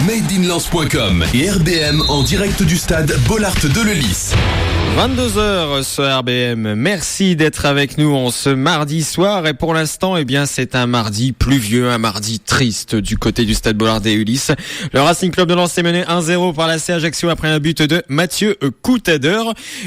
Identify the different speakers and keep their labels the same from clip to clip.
Speaker 1: madeinlens.com et RBM en direct du stade Bollaert de Lellis.
Speaker 2: 22h sur RBM. Merci d'être avec nous en ce mardi soir. Et pour l'instant, c'est un mardi pluvieux, un mardi triste du côté du stade Bollaert de Lellis. Le Racing Club de Lens est mené 1-0 par l'AC Ajaccio après un but de Mathieu Coutader.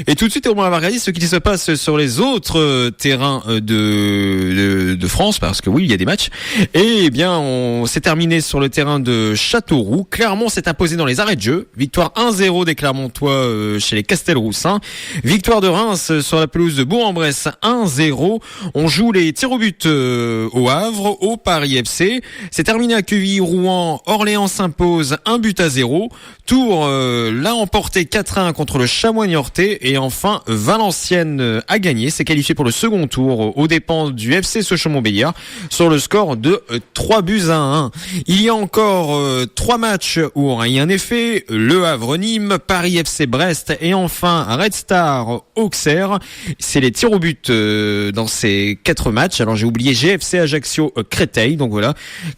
Speaker 2: Et tout de suite, on va regarder ce qui se passe sur les autres terrains de France, parce que oui, il y a des matchs. Et on s'est terminé sur le terrain de Châteauroux. Clermont s'est imposé dans les arrêts de jeu. Victoire 1-0 des Clermontois chez les Castelroussins. Victoire de Reims sur la pelouse de Bourg-en-Bresse 1-0. On joue les tirs au but au Havre, au Paris FC. C'est terminé à Quevilly-Rouen. Orléans s'impose 1-0. Tours l'a emporté 4-1 contre le Chamois-Niortais. Et enfin, Valenciennes a gagné. C'est qualifié pour le second tour aux dépens du FC Sochaux-Montbéliard sur le score de 3-1. Il y a encore 3 matchs où rien n'est fait. Le Havre-Nîmes, Paris FC Brest et enfin Red Star Auxerre. C'est les tirs au but dans ces 4 matchs. Alors j'ai oublié GFC Ajaccio Créteil. Donc voilà,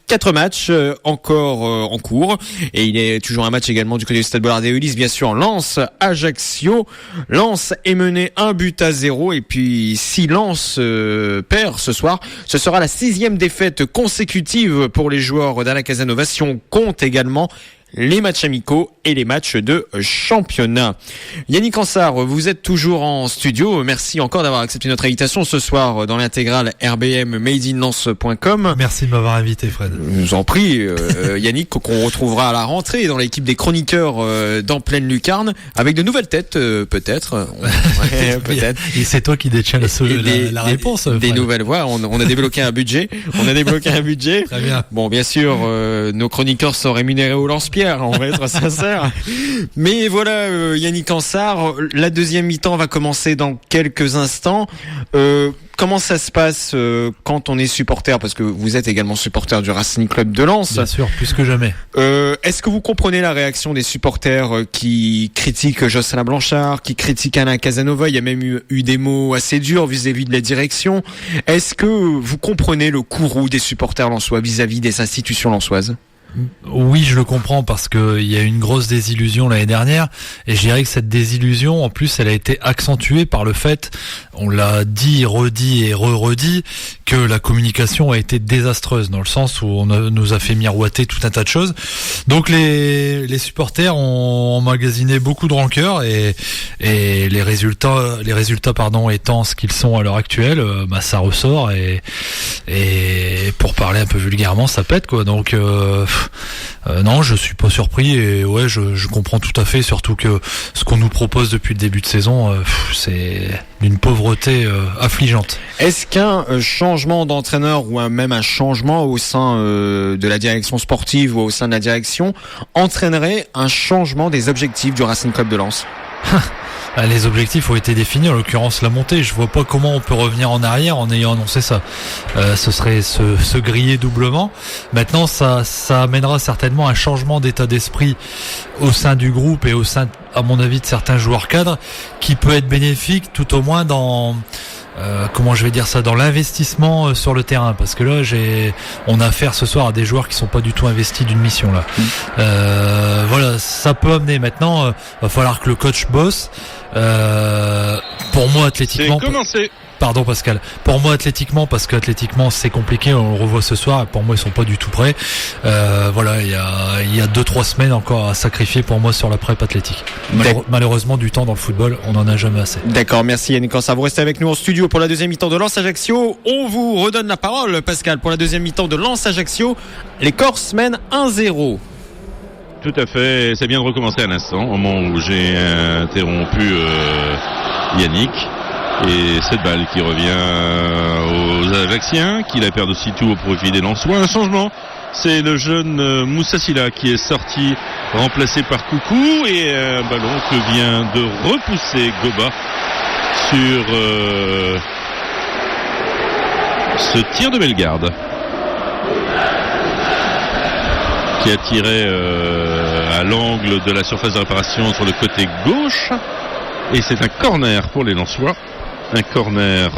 Speaker 2: 4 matchs encore en cours. Et il est toujours un match également du côté du stade Bollaert de Lellis, bien sûr. Lens Ajaccio. Lens est mené 1-0. Et puis si Lens perd ce soir, ce sera la 6e défaite consécutive pour les joueurs d'Alain Casanova. Si on compte également les matchs amicaux et les matchs de championnat. Yannick Ansart, vous êtes toujours en studio. Merci encore d'avoir accepté notre invitation ce soir dans l'intégrale RBM madeinlens.com.
Speaker 3: Merci de m'avoir invité, Fred.
Speaker 2: Je vous en prie, Yannick, qu'on retrouvera à la rentrée dans l'équipe des chroniqueurs dans Pleine Lucarne, avec de nouvelles têtes, peut-être. Ouais, peut-être.
Speaker 3: Et c'est toi qui détiens la réponse.
Speaker 2: Des nouvelles voix. On a débloqué un budget.
Speaker 3: Très bien.
Speaker 2: Bon, bien sûr, nos chroniqueurs sont rémunérés au lance-pierre. On va être sincère. Mais voilà, Yannick Ansart, la deuxième mi-temps va commencer dans quelques instants. Comment ça se passe quand on est supporter, parce que vous êtes également supporter du Racing Club de Lens.
Speaker 3: Bien sûr, plus que jamais.
Speaker 2: Est-ce que vous comprenez la réaction des supporters qui critiquent Jocelyn Blanchard, qui critiquent Alain Casanova? Il y a même eu des mots assez durs vis-à-vis de la direction. Est-ce que vous comprenez le courroux des supporters lensois vis-à-vis des institutions lensoises?
Speaker 3: Oui, je le comprends, parce que il y a eu une grosse désillusion l'année dernière, et je dirais que cette désillusion, en plus, elle a été accentuée par le fait, on l'a dit, redit et redit, que la communication a été désastreuse, dans le sens où on nous a fait miroiter tout un tas de choses. Donc les supporters ont emmagasiné beaucoup de rancœur, et les résultats étant ce qu'ils sont à l'heure actuelle, ça ressort, et pour parler un peu vulgairement, ça pète, quoi. Donc non, je suis pas surpris, et ouais, je comprends tout à fait, surtout que ce qu'on nous propose depuis le début de saison, c'est d'une pauvreté affligeante.
Speaker 2: Est-ce qu'un changement d'entraîneur ou même un changement au sein de la direction sportive ou au sein de la direction entraînerait un changement des objectifs du Racing Club de Lens?
Speaker 3: Les objectifs ont été définis, en l'occurrence la montée. Je vois pas comment on peut revenir en arrière en ayant annoncé ça. Ce serait se griller doublement. Maintenant, ça amènera certainement un changement d'état d'esprit au sein du groupe et au sein, à mon avis, de certains joueurs cadres, qui peut être bénéfique, tout au moins dans dans l'investissement sur le terrain, parce que là on a affaire ce soir à des joueurs qui sont pas du tout investis d'une mission là. Voilà, ça peut amener. Maintenant, va falloir que le coach bosse. Pour moi, athlétiquement.
Speaker 4: C'est commencé.
Speaker 3: Pardon Pascal. Pour moi athlétiquement, parce qu'athlétiquement c'est compliqué, on le revoit ce soir, et pour moi ils sont pas du tout prêts. Voilà, il y a 2-3 semaines encore à sacrifier pour moi sur la prep athlétique. Malheureusement, du temps dans le football, on n'en a jamais assez.
Speaker 2: D'accord, merci Yannick Ansart. Vous restez avec nous en studio pour la deuxième mi-temps de Lens Ajaccio. On vous redonne la parole, Pascal, pour la deuxième mi-temps de Lens Ajaccio. Les Corses mènent 1-0.
Speaker 4: Tout à fait, c'est bien de recommencer à l'instant, au moment où j'ai interrompu Yannick. Et cette balle qui revient aux Ajacciens, qui la perdent aussitôt au profit des Lensois. Un changement, c'est le jeune Moussa Sylla qui est sorti, remplacé par Coucou, et un ballon que vient de repousser Goba sur ce tir de Bellegarde, qui a tiré à l'angle de la surface de réparation sur le côté gauche, et c'est un corner pour les Lensois. Un corner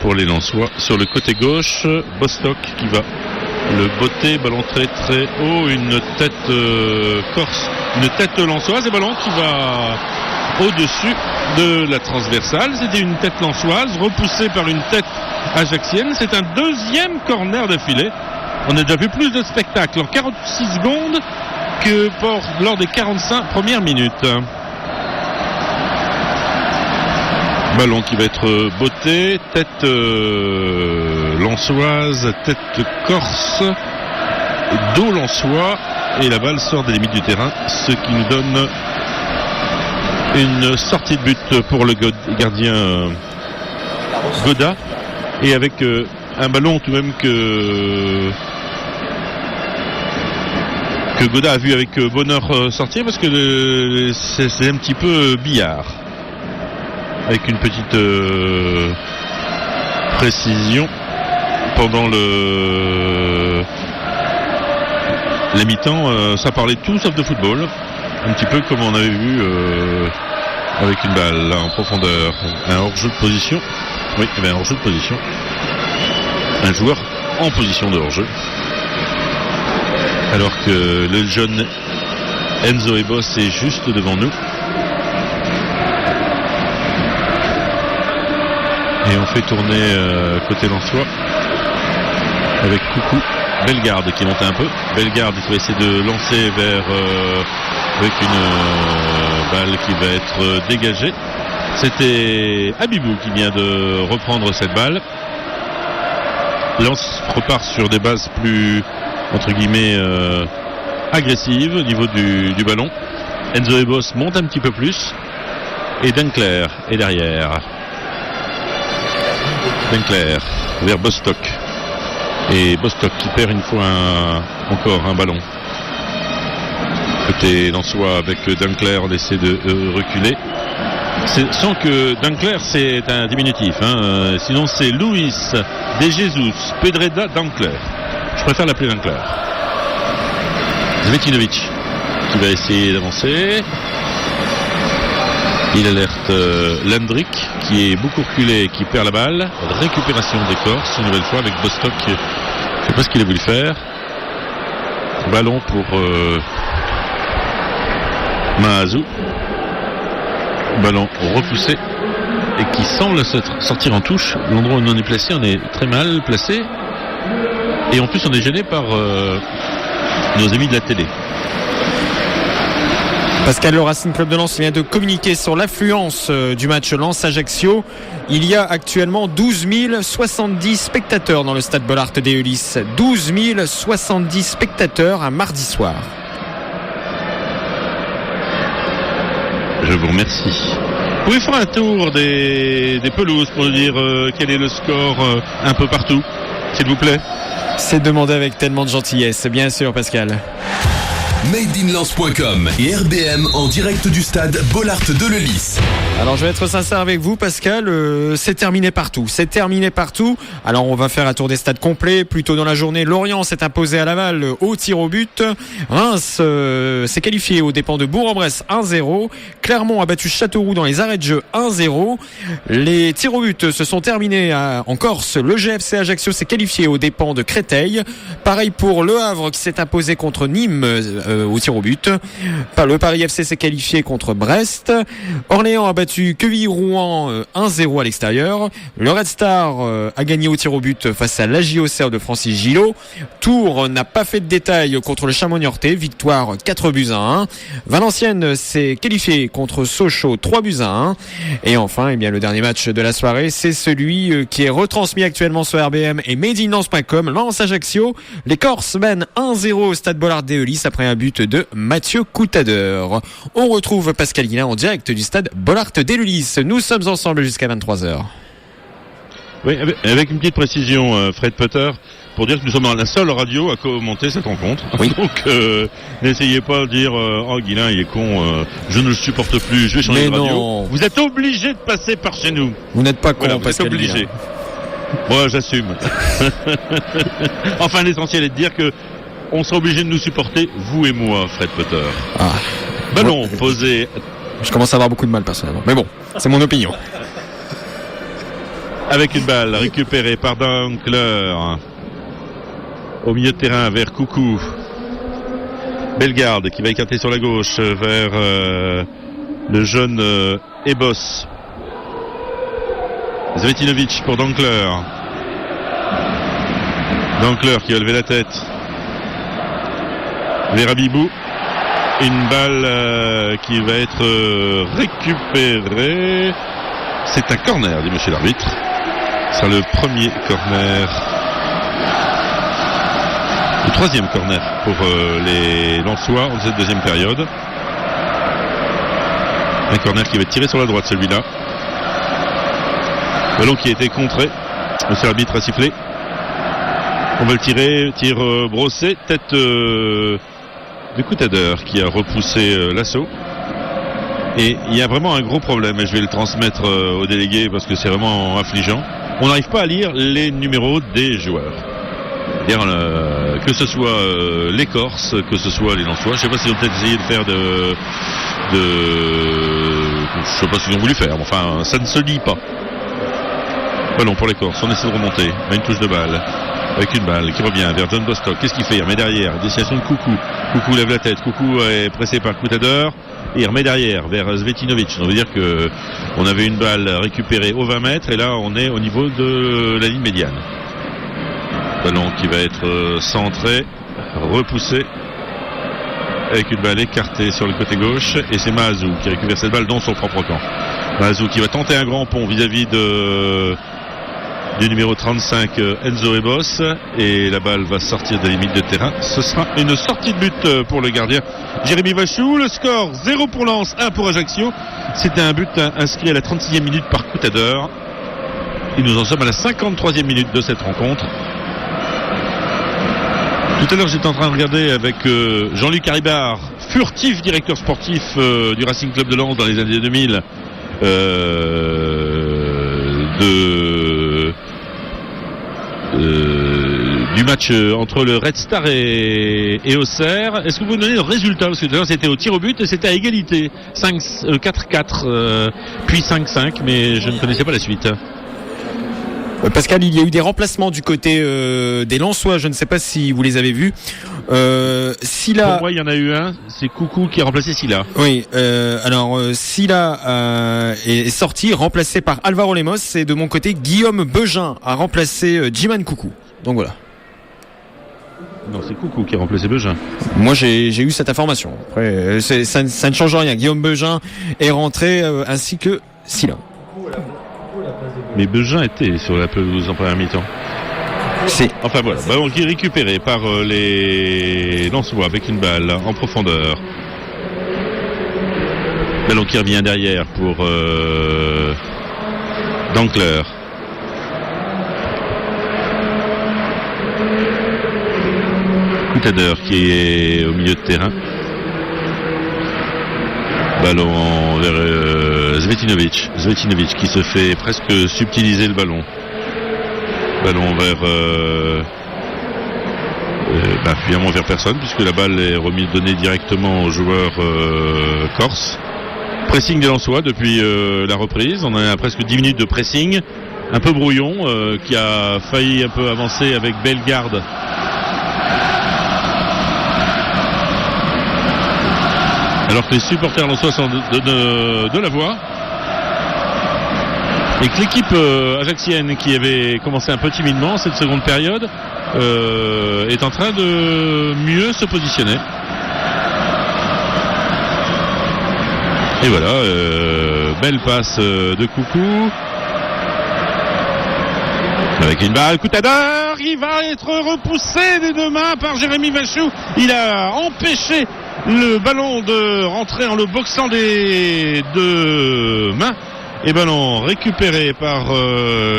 Speaker 4: pour les Lensois sur le côté gauche. Bostock qui va Le botté, ballon très très haut, une tête corse, une tête lensoise et ballon qui va au-dessus de la transversale. C'était une tête lensoise repoussée par une tête ajaxienne. C'est un deuxième corner d'affilée. On a déjà vu plus de spectacle en 46 secondes que lors des 45 premières minutes. Ballon qui va être botté, tête lensoise, tête corse, dos lensois, et la balle sort des limites du terrain, ce qui nous donne une sortie de but pour le gardien Goda, et avec un ballon tout de même que Goda a vu avec bonheur sortir, parce que c'est un petit peu billard. Avec une petite précision pendant les mi-temps, ça parlait tout sauf de football, un petit peu comme on avait vu avec une balle là, en profondeur, un hors-jeu de position. Oui, il y avait un hors-jeu de position, un joueur en position de hors-jeu, alors que le jeune Enzo Ebos est juste devant nous. Et on fait tourner côté lensois avec Coucou Bellegarde qui monte un peu. Bellegarde qui va essayer de lancer vers avec une balle qui va être dégagée. C'était Abibou qui vient de reprendre cette balle. Lens repart sur des bases plus entre guillemets agressives au niveau du ballon. Enzo Ebos monte un petit peu plus et Dunkler est derrière. Dunkler vers Bostock, et Bostock qui perd une fois encore un ballon côté lensois avec Dunkler. On essaie de reculer sans que Dunkler c'est un diminutif sinon c'est Luis De Jesus Pedreda Dunkler, je préfère l'appeler Dunkler. Zvetinovic qui va essayer d'avancer. Il alerte Landrick qui est beaucoup reculé et qui perd la balle. Récupération des Corses une nouvelle fois avec Bostock. Je ne sais pas ce qu'il a voulu faire. Ballon pour Mahazou. Ballon repoussé et qui semble sortir en touche. L'endroit où on est placé, on est très mal placé. Et en plus on est gêné par nos amis de la télé.
Speaker 2: Pascal, le Racing Club de Lens vient de communiquer sur l'affluence du match Lens-Ajaccio. Il y a actuellement 12 070 spectateurs dans le stade Bollaert des Ulis. 12 070 spectateurs un mardi soir.
Speaker 4: Je vous remercie. Vous pouvez faire un tour des pelouses pour nous dire quel est le score un peu partout, s'il vous plaît?
Speaker 2: C'est demandé avec tellement de gentillesse, bien sûr, Pascal.
Speaker 1: MadeInLens.com et RBM en direct du stade Bollaert de Lellis.
Speaker 2: Alors je vais être sincère avec vous, Pascal, c'est terminé partout. C'est terminé partout. Alors on va faire un tour des stades complets. Plus tôt dans la journée, Lorient s'est imposé à Laval au tir au but. Reims s'est qualifié aux dépens de Bourg-en-Bresse 1-0. Clermont a battu Châteauroux dans les arrêts de jeu 1-0. Les tirs au but se sont terminés en Corse. Le GFC Ajaccio s'est qualifié aux dépens de Créteil. Pareil pour Le Havre qui s'est imposé contre Nîmes au tir au but. Le Paris FC s'est qualifié contre Brest. Orléans a battu Quevilly-Rouen 1-0 à l'extérieur. Le Red Star a gagné au tir au but face à l'AJ Auxerre de Francis Gillot. Tours n'a pas fait de détails contre le Chamonix-Niortais. Victoire 4-1. Valenciennes s'est qualifié contre Sochaux 3-1. Et enfin, eh bien, le dernier match de la soirée, c'est celui qui est retransmis actuellement sur RBM et MadeInLens.com. Lens-Ajaccio. Les Corses mènent 1-0 au stade Bollaert des Ulis après un but de Mathieu Coutadeur. On retrouve Pascal Guillain en direct du stade Bollaert des Ulis. Nous sommes ensemble jusqu'à 23h.
Speaker 4: Oui, avec une petite précision, Fred Potter, pour dire que nous sommes la seule radio à commenter cette rencontre.
Speaker 2: Oui.
Speaker 4: Donc, n'essayez pas de dire oh Guillain il est con, je ne le supporte plus, je vais changer de radio.
Speaker 2: Non.
Speaker 4: Vous êtes obligé de passer par chez nous.
Speaker 2: Vous n'êtes pas con,
Speaker 4: Voilà, vous êtes
Speaker 2: Pascal
Speaker 4: obligé.
Speaker 2: Guillain.
Speaker 4: Moi, j'assume. Enfin, l'essentiel est de dire que on sera obligé de nous supporter, vous et moi, Fred Potter.
Speaker 2: Ah.
Speaker 4: Ballon posé.
Speaker 2: Je commence à avoir beaucoup de mal personnellement. Mais bon, c'est mon opinion.
Speaker 4: Avec une balle récupérée par Dunkler. au milieu de terrain vers Coucou. Bellegarde qui va écarter sur la gauche vers le jeune Ebos. Zvetinovic pour Dankler. Dankler qui va lever la tête vers Abibou. Une balle qui va être récupérée. C'est un corner, dit monsieur l'arbitre. Ce sera le premier corner. Le troisième corner pour les Lensois en cette deuxième période. Un corner qui va être tiré sur la droite, celui-là. Ballon qui a été contré. Monsieur l'arbitre a sifflé. On va le tirer. Tir brossé. Tête de Coutader qui a repoussé l'assaut. Et il y a vraiment un gros problème. Et je vais le transmettre aux délégués parce que c'est vraiment affligeant. On n'arrive pas à lire les numéros des joueurs. Que ce soit les Corses, que ce soit les Lensois. Je ne sais pas s'ils ont peut-être essayé de faire je ne sais pas ce qu'ils ont voulu faire. Enfin, ça ne se lit pas. Ballon pour les Corses. On essaie de remonter. Une touche de balle. Avec une balle qui revient vers John Bostock. Qu'est-ce qu'il fait? Il remet derrière. Destination de Coucou. Coucou lève la tête. Coucou est pressé par Coutader. Et il remet derrière vers Zvetinovic. Ça veut dire que on avait une balle récupérée aux 20 mètres. Et là, on est au niveau de la ligne médiane. Ballon qui va être centré, repoussé, avec une balle écartée sur le côté gauche, et c'est Mahazou qui récupère cette balle dans son propre camp. Mahazou qui va tenter un grand pont vis-à-vis du numéro 35 Enzo Ebos, et la balle va sortir des limites de terrain. Ce sera une sortie de but pour le gardien Jérémy Vachou. Le score 0 pour Lens, 1 pour Ajaccio. C'était un but inscrit à la 36e minute par Coutader, et nous en sommes à la 53e minute de cette rencontre. Tout à l'heure, j'étais en train de regarder avec Jean-Luc Haribard, furtif directeur sportif du Racing Club de Lens dans les années 2000, du match entre le Red Star et Auxerre. Est-ce que vous pouvez donner le résultat? Parce que tout à l'heure, c'était au tir au but et c'était à égalité. 4-4, puis 5-5, mais je ne connaissais pas la suite.
Speaker 2: Pascal, il y a eu des remplacements du côté des Lensois. Je ne sais pas si vous les avez vus. Silla.
Speaker 4: Pour moi, il y en a eu un. C'est Coucou qui a remplacé Silla.
Speaker 2: Oui. Alors Silla est sorti, remplacé par Alvaro Lemos, et de mon côté, Guillaume Beugin a remplacé Jiman Coucou. Donc voilà.
Speaker 4: Non, c'est Coucou qui a remplacé Beugin.
Speaker 2: Moi, j'ai eu cette information. Après, ça ne change rien. Guillaume Beugin est rentré, ainsi que Silla.
Speaker 4: Mais Beugin était sur la pelouse en première mi-temps. Enfin voilà, ballon qui est récupéré par les Lensois avec une balle en profondeur. Ballon qui revient derrière pour Dankler. Coutader qui est au milieu de terrain. Ballon vers Zvetinovic. Zvetinovic qui se fait presque subtiliser le ballon. Ballon vers finalement vers personne, puisque la balle est donnée directement aux joueurs corse. Pressing des Lensois depuis la reprise. On a presque 10 minutes de pressing. Un peu brouillon, qui a failli un peu avancer avec Bellegarde. Alors que les supporters lensois sont de la voix. Et que l'équipe ajaxienne, qui avait commencé un peu timidement cette seconde période, est en train de mieux se positionner. Et voilà, belle passe de Coucou. Avec une balle, Coutader, il va être repoussé des deux mains par Jérémy Vachou. Il a empêché le ballon de rentrer en le boxant des deux mains. Et ballon récupéré par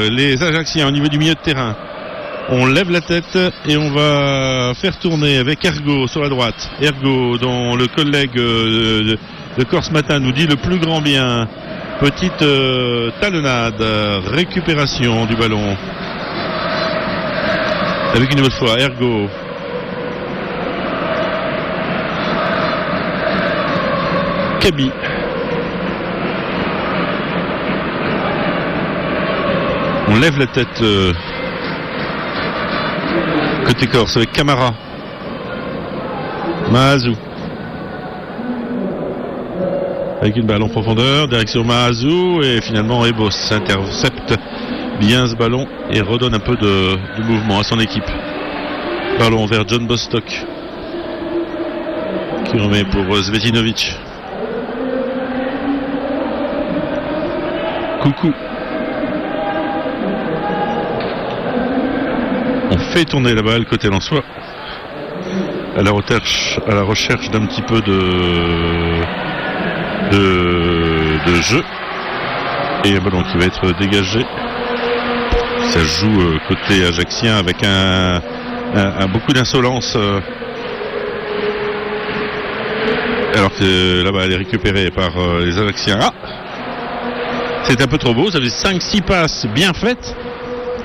Speaker 4: les Ajacciens au niveau du milieu de terrain. On lève la tête et on va faire tourner avec Ergo sur la droite. Ergo, dont le collègue de Corse Matin nous dit le plus grand bien. Petite talonnade, récupération du ballon. Avec une autre fois, Ergo. Kaby. On lève la tête Côté Corse avec Camara. Mahazou. Avec une balle en profondeur, direction Mahazou et finalement Ebos intercepte bien ce ballon et redonne un peu de mouvement à son équipe. Ballon vers John Bostock qui remet pour Svetinovic. Coucou. On fait tourner la balle côté Lensois à la recherche d'un petit peu de jeu et un ballon qui va être dégagé. Ça joue côté ajaxien avec un beaucoup d'insolence alors que là-bas elle est récupérée par les ajaxiens. C'est un peu trop beau, ça fait 5-6 passes bien faites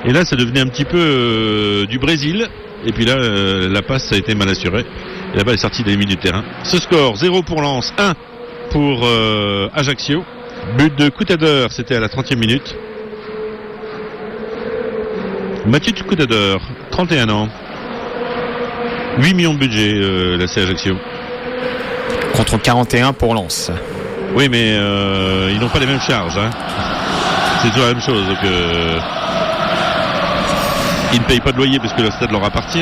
Speaker 4: et là ça devenait un petit peu du Brésil et puis là la passe a été mal assurée et la balle est sortie des limites du terrain. Ce score 0 pour Lens, 1 pour Ajaccio. But de Coutader, c'était à la 30e minute. Mathieu Coutader, 31 ans. 8 millions de budget, la C Ajaccio.
Speaker 2: Contre 41 pour Lens.
Speaker 4: Oui, mais ils n'ont pas les mêmes charges. Hein. C'est toujours la même chose. Donc, ils ne payent pas de loyer parce que le stade leur appartient.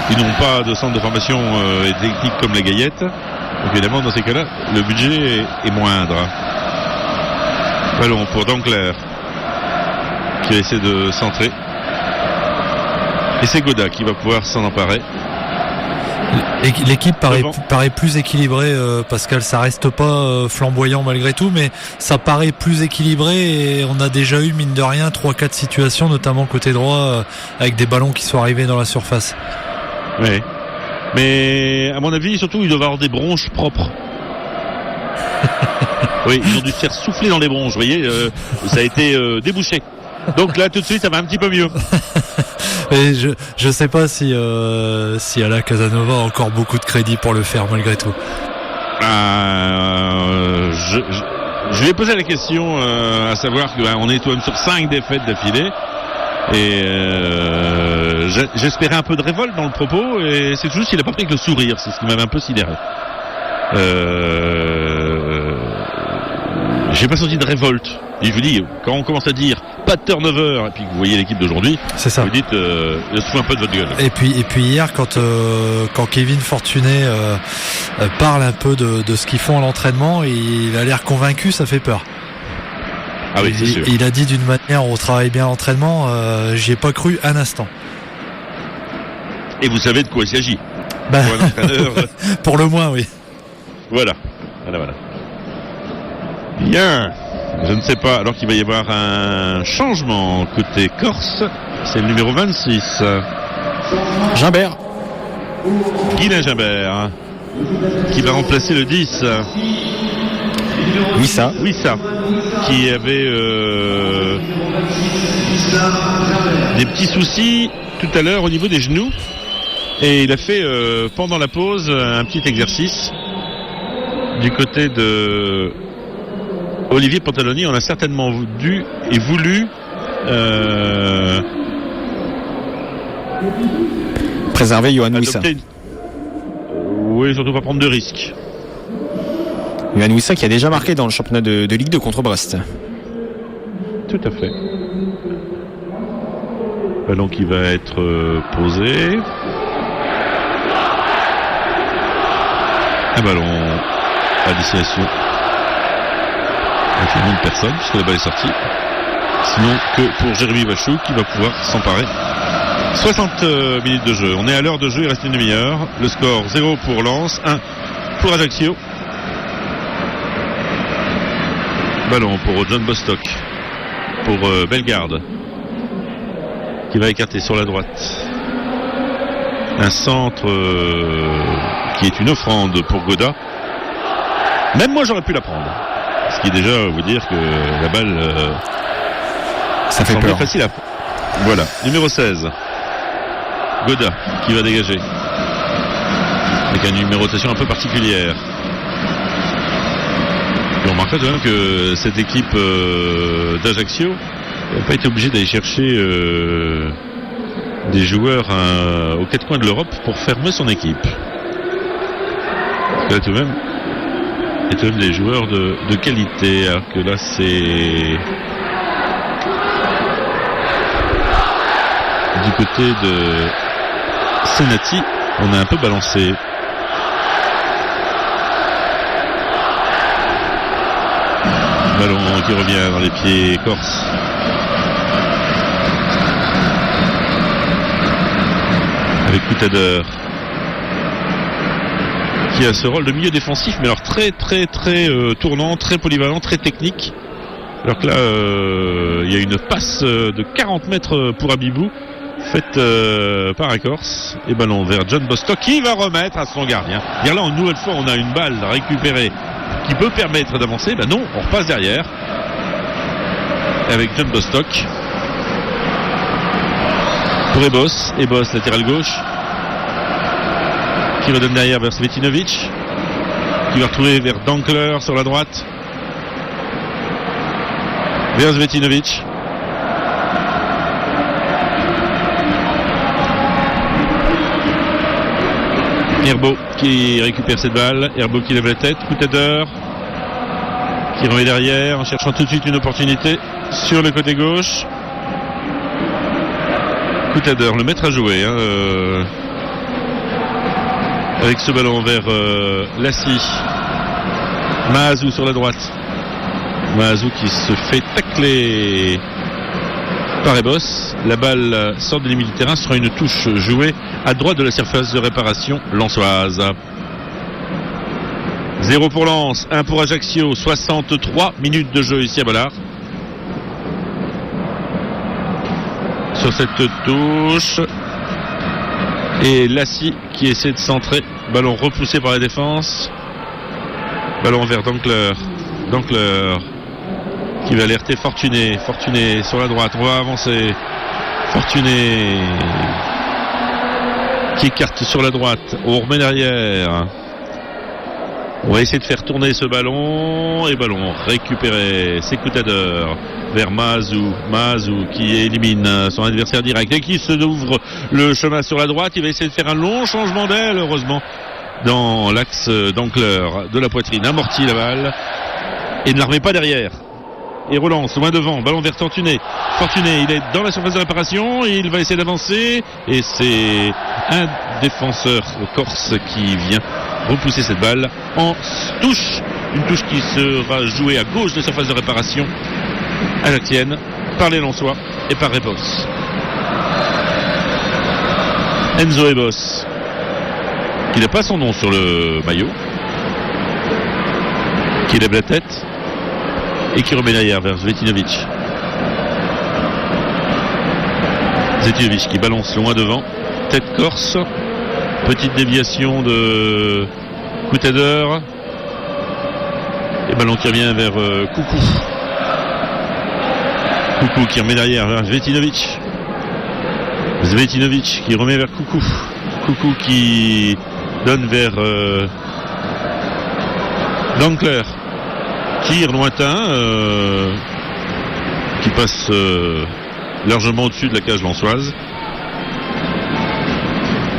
Speaker 4: Ils n'ont pas de centre de formation et technique comme les Gaillettes. Donc évidemment, dans ces cas-là, le budget est moindre. Ballon pour Dankler qui essaie de centrer. Et c'est Goda qui va pouvoir s'en emparer.
Speaker 3: L'équipe paraît plus équilibrée, Pascal. Ça reste pas flamboyant malgré tout, mais ça paraît plus équilibré et on a déjà eu, mine de rien, 3-4 situations, notamment côté droit, avec des ballons qui sont arrivés dans la surface.
Speaker 4: Oui. Mais à mon avis, surtout, ils doivent avoir des bronches propres. Oui, ils ont dû se faire souffler dans les bronches, vous voyez, ça a été débouché. Donc là, tout de suite, ça va un petit peu mieux.
Speaker 3: Et je sais pas si Ala Casanova a encore beaucoup de crédit pour le faire malgré tout.
Speaker 4: Je vais poser la question à savoir qu'on est tout de même sur 5 défaites d'affilée. Et j'espérais un peu de révolte dans le propos et c'est juste qu'il n'a pas pris que le sourire, c'est ce qui m'avait un peu sidéré. J'ai pas senti de révolte. Et je vous dis, quand on commence à dire pas de turnover et puis que vous voyez l'équipe d'aujourd'hui,
Speaker 3: c'est ça.
Speaker 4: Vous dites se fout un peu de votre gueule.
Speaker 3: Et puis hier quand Kevin Fortuné parle un peu de ce qu'ils font à l'entraînement, il a l'air convaincu, ça fait peur.
Speaker 4: Ah oui, c'est sûr.
Speaker 3: Il a dit d'une manière on travaille bien l'entraînement, j'y ai pas cru un instant.
Speaker 4: Et vous savez de quoi il s'agit.
Speaker 3: Pour un entraîneur. Pour le moins, oui.
Speaker 4: Voilà. Bien. Je ne sais pas, alors qu'il va y avoir un changement côté Corse, c'est le numéro 26.
Speaker 2: Gimbert.
Speaker 4: Guilain Gimbert, qui va remplacer le 10.
Speaker 2: Wissa,
Speaker 4: qui avait des petits soucis tout à l'heure au niveau des genoux. Et il a fait pendant la pause un petit exercice du côté de Olivier Pantaloni. On a certainement dû et voulu
Speaker 2: préserver Yohan Wissa.
Speaker 4: Oui, surtout pas prendre de risques.
Speaker 2: Yohan Wissa qui a déjà marqué dans le championnat de Ligue 2 contre Brest.
Speaker 4: Tout à fait. Ballon qui va être posé. Un ballon à destination. Finalement de personne puisque la balle est sortie. Sinon que pour Jérémy Vachou qui va pouvoir s'emparer. 60 minutes de jeu. On est à l'heure de jeu, il reste une demi-heure. Le score 0 pour Lens, 1 pour Ajaccio. Ballon pour John Bostock. Pour Bellegarde. Qui va écarter sur la droite. Un centre qui est une offrande pour Goda. Même moi j'aurais pu la prendre. Ce qui est déjà vous dire que la balle
Speaker 2: ça fait peur.
Speaker 4: Facile à... Voilà, numéro 16. Goda qui va dégager. Avec une numérotation un peu particulière. Et on remarquera quand même que cette équipe d'Ajaccio n'a pas été obligée d'aller chercher des joueurs aux quatre coins de l'Europe pour fermer son équipe. Parce que là, tout de même, il y a tout de même des joueurs de qualité, alors que là c'est du côté de Senati, on a un peu balancé. Ballon qui revient dans les pieds corse. Avec Coutader qui a ce rôle de milieu défensif, mais alors très tournant, très polyvalent, très technique. Alors que là, il y a une passe de 40 mètres pour Abibou faite par un Corse, et ballon vers John Bostock qui va remettre à son gardien. Et là, une nouvelle fois, on a une balle récupérée qui peut permettre d'avancer. Ben non, on repasse derrière avec John Bostock pour Ebos, latéral gauche, qui redonne derrière vers Svetinovic, qui va retrouver vers Dankler sur la droite, vers Svetinovic. Herbeau qui récupère cette balle, Herbeau qui lève la tête, Coutader qui remet derrière en cherchant tout de suite une opportunité sur le côté gauche. Coutader, le maître à jouer avec ce ballon vers Lassi. Mahazou sur la droite, Mahazou qui se fait tacler par Ebos. La balle sort de limite du terrain, sera une touche jouée à droite de la surface de réparation lensoise. 0 pour Lens, 1 pour Ajaccio, 63 minutes de jeu ici à Bollard. Sur cette touche, et Lassi qui essaie de centrer, ballon repoussé par la défense, ballon vers Dankler qui va alerter Fortuné sur la droite, on va avancer, Fortuné qui écarte sur la droite, on remet derrière, on va essayer de faire tourner ce ballon, et ballon récupéré, c'est Coutader vers Mahazou qui élimine son adversaire direct et qui se ouvre le chemin sur la droite. Il va essayer de faire un long changement d'aile, heureusement dans l'axe Dankler de la poitrine, amortit la balle et ne la remet pas derrière et relance loin devant, ballon vers Fortuné, il est dans la surface de réparation, il va essayer d'avancer et c'est un défenseur corse qui vient repousser cette balle en touche, une touche qui sera jouée à gauche de la surface de réparation ajaccienne par les Lensois et par Ebos. Enzo Ebos qui n'a pas son nom sur le maillot, qui lève la tête et qui remet derrière vers Svetinovic qui balance loin devant, tête corse, petite déviation de Coutader et ballon qui revient vers Coucou qui remet derrière vers Svetinovic qui remet vers Coucou qui donne vers Dankler, tir lointain qui passe largement au-dessus de la cage lensoise,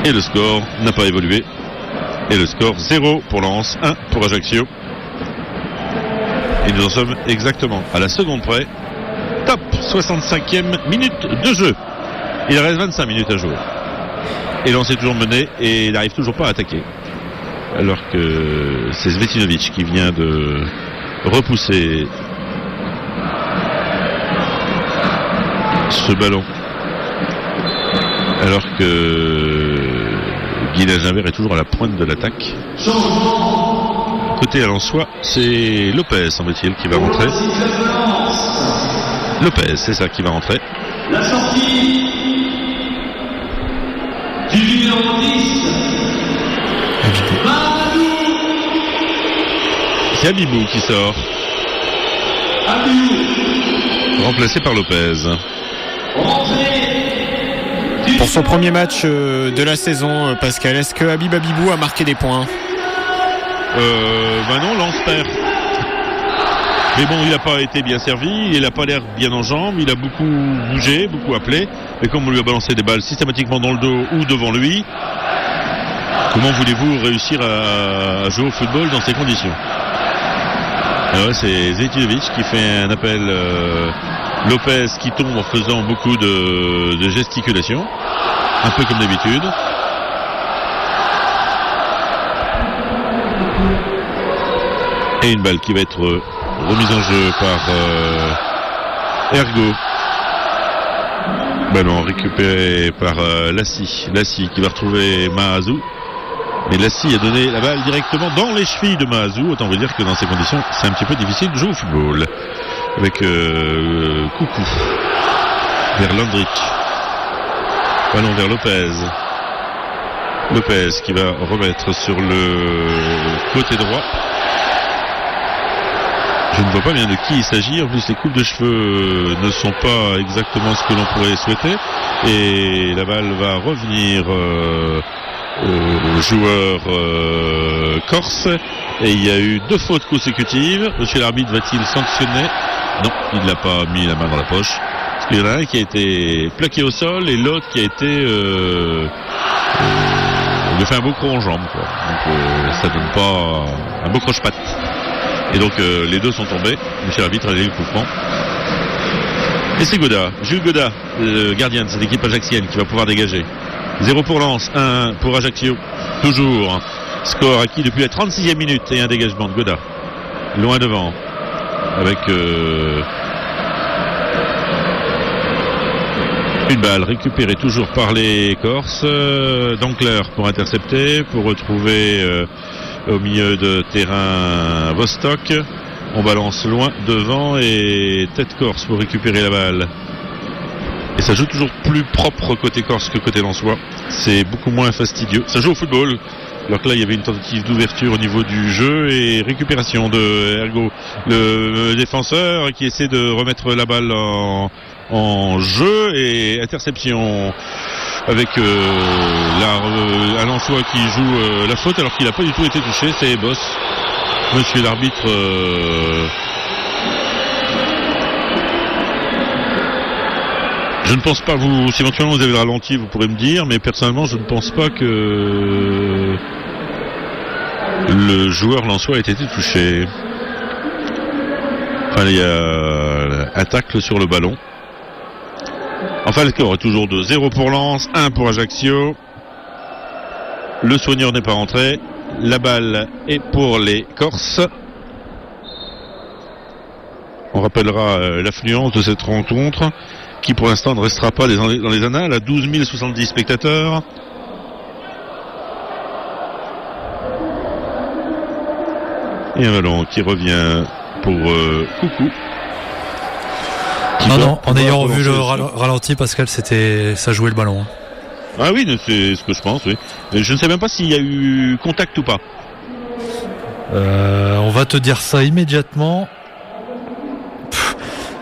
Speaker 4: et le score n'a pas évolué, et le score 0 pour Lens, 1 pour Ajaccio, et nous en sommes exactement à la seconde près. Top, 65e minute de jeu. Il reste 25 minutes à jouer. Et Lens est toujours mené et il n'arrive toujours pas à attaquer. Alors que c'est Svetinovic qui vient de repousser ce ballon. Alors que Guy Laginvert est toujours à la pointe de l'attaque. Côté Lensois, c'est Lopez, semble-t-il, qui va rentrer. Lopez, c'est ça qui va rentrer.
Speaker 5: La sortie du numéro 10.
Speaker 4: C'est Abibou qui sort. Remplacé par Lopez.
Speaker 2: Pour son premier match de la saison, Pascal, est-ce que Habib Abibou a marqué des points ?
Speaker 4: Non, Lens perd. Mais bon, il n'a pas été bien servi, il n'a pas l'air bien en jambes, il a beaucoup bougé, beaucoup appelé. Et comme on lui a balancé des balles systématiquement dans le dos ou devant lui, comment voulez-vous réussir à jouer au football dans ces conditions? Alors c'est Zetilovic qui fait un appel, Lopez qui tombe en faisant beaucoup de gesticulations, un peu comme d'habitude. Et une balle qui va être remise en jeu par Ergo. Ballon récupéré par Lassi qui va retrouver Mahazou. Mais Lassi a donné la balle directement dans les chevilles de Mahazou. Autant vous dire que dans ces conditions, c'est un petit peu difficile de jouer au football. Avec Coucou vers Landric. Ballon vers Lopez. Lopez qui va remettre sur le côté droit. Je ne vois pas bien de qui il s'agit. En plus, les coupes de cheveux ne sont pas exactement ce que l'on pourrait souhaiter. Et la balle va revenir au joueur corse. Et il y a eu 2 fautes consécutives. Monsieur l'arbitre va-t-il sanctionner? Non, il n'a pas mis la main dans la poche. Parce qu'il y en a un qui a été plaqué au sol et l'autre qui a été... il a fait un beau croc en jambe, quoi. Donc ça donne pas un beau croche-patte. Et donc les deux sont tombés. Monsieur l'arbitre a donné le coup franc. Et c'est Goda, Jules Goda, le gardien de cette équipe ajaxienne, qui va pouvoir dégager. 0 pour Lens, 1 pour Ajaccio. Toujours. Score acquis depuis la 36e minute et un dégagement de Goda. Loin devant. Avec une balle récupérée toujours par les Corses. Dankler pour intercepter, pour retrouver... au milieu de terrain Vostok. On balance loin devant et tête corse pour récupérer la balle. Et ça joue toujours plus propre côté corse que côté lensois. C'est beaucoup moins fastidieux. Ça joue au football. Alors que là, il y avait une tentative d'ouverture au niveau du jeu et récupération de Ergo, le défenseur qui essaie de remettre la balle en jeu et interception. Avec un Lensois qui joue la faute alors qu'il n'a pas du tout été touché, c'est Boss. Monsieur l'arbitre je ne pense pas, vous, si éventuellement vous avez le ralenti, vous pourrez me dire, mais personnellement je ne pense pas que le joueur lensois ait été touché. Enfin, il y a un tacle sur le ballon. Enfin, le score est toujours de 0 pour Lens, 1 pour Ajaccio. Le soigneur n'est pas rentré. La balle est pour les Corses. On rappellera l'affluence de cette rencontre, qui pour l'instant ne restera pas dans les annales, à 12 070 spectateurs. Et un ballon qui revient pour Coucou.
Speaker 3: Non, en ayant revu le ralenti, Pascal, ça jouait le ballon. Hein.
Speaker 4: Ah oui, c'est ce que je pense, oui. Je ne sais même pas s'il y a eu contact ou pas.
Speaker 3: On va te dire ça immédiatement.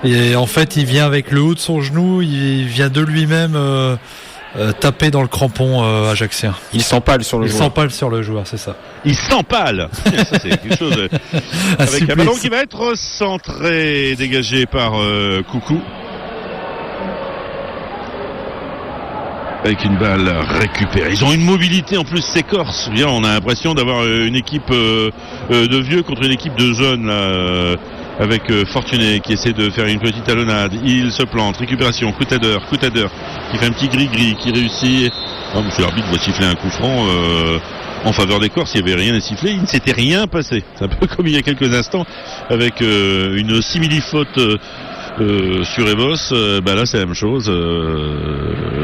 Speaker 3: Et en fait, il vient avec le haut de son genou, il vient de lui-même taper dans le crampon ajaxien.
Speaker 2: Il s'empale sur le joueur.
Speaker 3: Il s'empale sur le joueur, c'est ça.
Speaker 4: Il s'empale. Ça, c'est quelque chose avec un ballon qui va être centré, dégagé par Coucou. Avec une balle récupérée. Ils ont une mobilité en plus, ces Corses. Bien, on a l'impression d'avoir une équipe de vieux contre une équipe de jeunes là, avec Fortuné qui essaie de faire une petite talonnade. Il se plante. Récupération. Coutader qui fait un petit gris-gris, qui réussit. Oh, monsieur l'arbitre va siffler un coup franc en faveur des Corses. Il n'y avait rien à siffler. Il ne s'était rien passé. C'est un peu comme il y a quelques instants avec une simili-faute sur Evos. Là, c'est la même chose.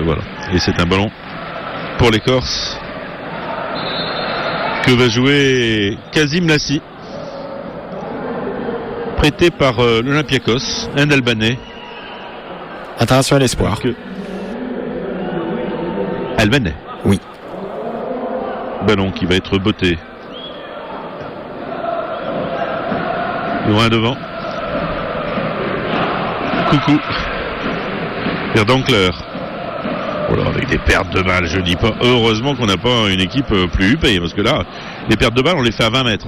Speaker 4: Voilà. Et c'est un ballon pour les Corses que va jouer Kazim Lassi, prêté par l'Olympiakos, un Albanais.
Speaker 2: International espoir.
Speaker 4: Albanais.
Speaker 2: Oui.
Speaker 4: Ballon qui va être botté. Loin devant. Coucou. Vers Dankler. Voilà, avec des pertes de balles, je dis pas. Heureusement qu'on n'a pas une équipe plus huppée, parce que là, les pertes de balles, on les fait à 20 mètres.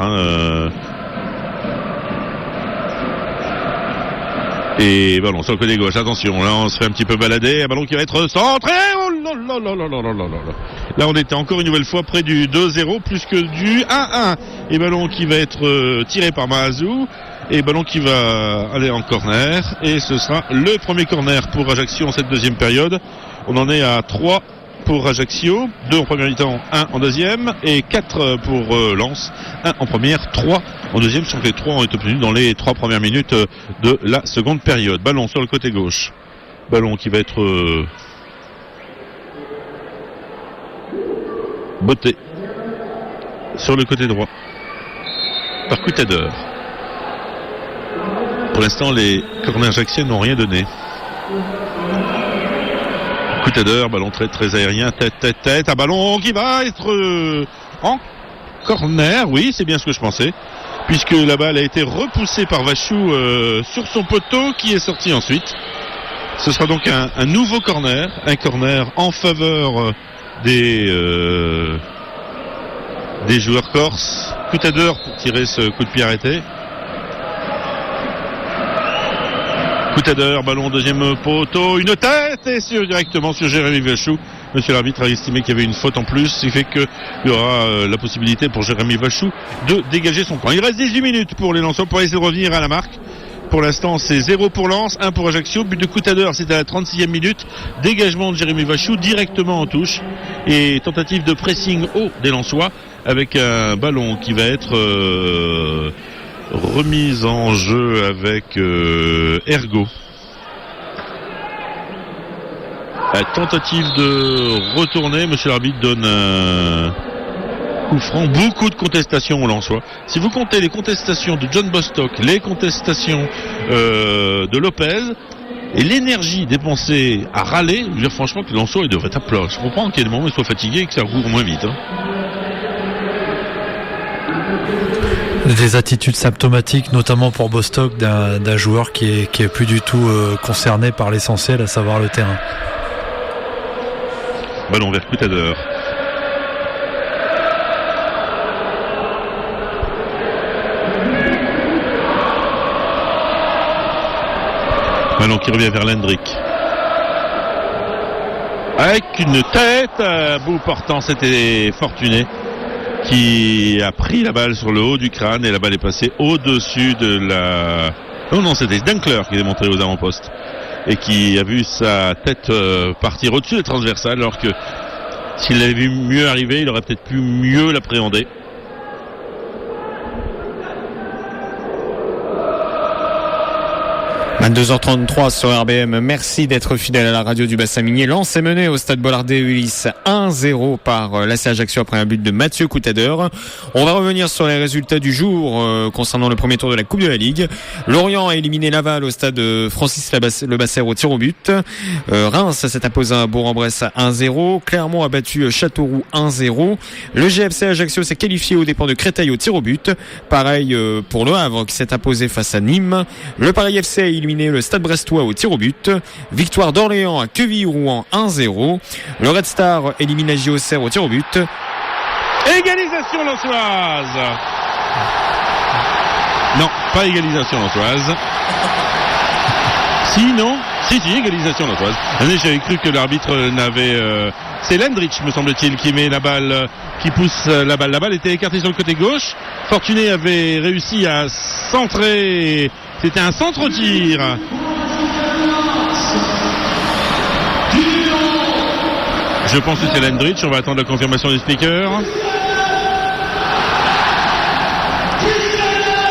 Speaker 4: Et ballon sur le côté gauche, attention, là on se fait un petit peu balader, un ballon qui va être centré, oh là là là là là là là là. Là on était encore une nouvelle fois près du 2-0 plus que du 1-1. Et ballon qui va être tiré par Mahazou, et ballon qui va aller en corner, et ce sera le premier corner pour Ajaccio en cette deuxième période. On en est à 3 pour Ajaccio, 2 en première mi-temps, 1 en deuxième, et 4 pour Lens, 1 en première, 3 en deuxième, sans que les 3 ont été obtenus dans les 3 premières minutes de la seconde période. Ballon sur le côté gauche, ballon qui va être botté sur le côté droit par Coutadeur. Pour l'instant, les corners ajacciens n'ont rien donné. Coutadeur, ballon très très aérien, tête, un ballon qui va être en corner, oui, c'est bien ce que je pensais, puisque la balle a été repoussée par Vachou sur son poteau, qui est sorti ensuite. Ce sera donc un nouveau corner, un corner en faveur des joueurs corses. Coutadeur pour tirer ce coup de pied arrêté. Coutadeur, ballon deuxième poteau, une tête et directement sur Jérémy Vachou. Monsieur l'arbitre a estimé qu'il y avait une faute en plus, ce qui fait qu'il y aura la possibilité pour Jérémy Vachou de dégager son point. Il reste 18 minutes pour les Lensois pour essayer de revenir à la marque. Pour l'instant, c'est 0 pour Lens, 1 pour Ajaccio. But de Coutadeur, c'était à la 36e minute. Dégagement de Jérémy Vachou directement en touche. Et tentative de pressing haut des Lensois avec un ballon qui va être remise en jeu avec Ergo. La tentative de retourner, monsieur l'arbitre donne un coup franc. Beaucoup de contestations au Lensois. Si vous comptez les contestations de John Bostock, les contestations de Lopez et l'énergie dépensée à râler, je veux dire franchement que les Lensois ils devraient être à plat. Je comprends qu'il y ait des moments où ils soient fatigués et que ça roule moins vite.
Speaker 3: Des attitudes symptomatiques, notamment pour Bostock, d'un joueur qui est plus du tout concerné par l'essentiel, à savoir le terrain.
Speaker 4: Ballon vers Coutadeur. Ballon qui revient vers Lendrick. Avec une tête à bout portant, c'était Fortuné qui a pris la balle sur le haut du crâne et la balle est passée au-dessus de la... Non, c'était Dunkler qui est montré aux avant-postes et qui a vu sa tête partir au-dessus des transversales, alors que s'il l'avait vu mieux arriver, il aurait peut-être pu mieux l'appréhender.
Speaker 2: À 22h33 sur RBM, merci d'être fidèle à la radio du Bassin Minier. Lens est mené au stade Bollard-Ulysse 1-0 par l'AC Ajaccio après un but de Mathieu Coutadeur. On va revenir sur les résultats du jour concernant le premier tour de la Coupe de la Ligue. Lorient a éliminé Laval au stade Francis Lebasser au tir au but. Reims s'est imposé à Bourg-en-Bresse 1-0. Clermont a battu Châteauroux 1-0. Le GFC Ajaccio s'est qualifié aux dépens de Créteil au tir au but. Pareil pour Le Havre qui s'est imposé face à Nîmes. Le Paris FC a éliminé le Stade Brestois au tir au but. Victoire d'Orléans à Quevilly-Rouen 1-0. Le Red Star élimine la JOCR au tir au but.
Speaker 4: Égalisation lensoise. Non, pas égalisation lensoise. Si, égalisation lensoise. J'avais cru que l'arbitre n'avait... C'est Lendrich, me semble-t-il, qui met la balle, qui pousse la balle. La balle était écartée sur le côté gauche. Fortuné avait réussi à centrer. C'était un centre-tir. Je pense que c'est Lendrich. On va attendre la confirmation des speakers.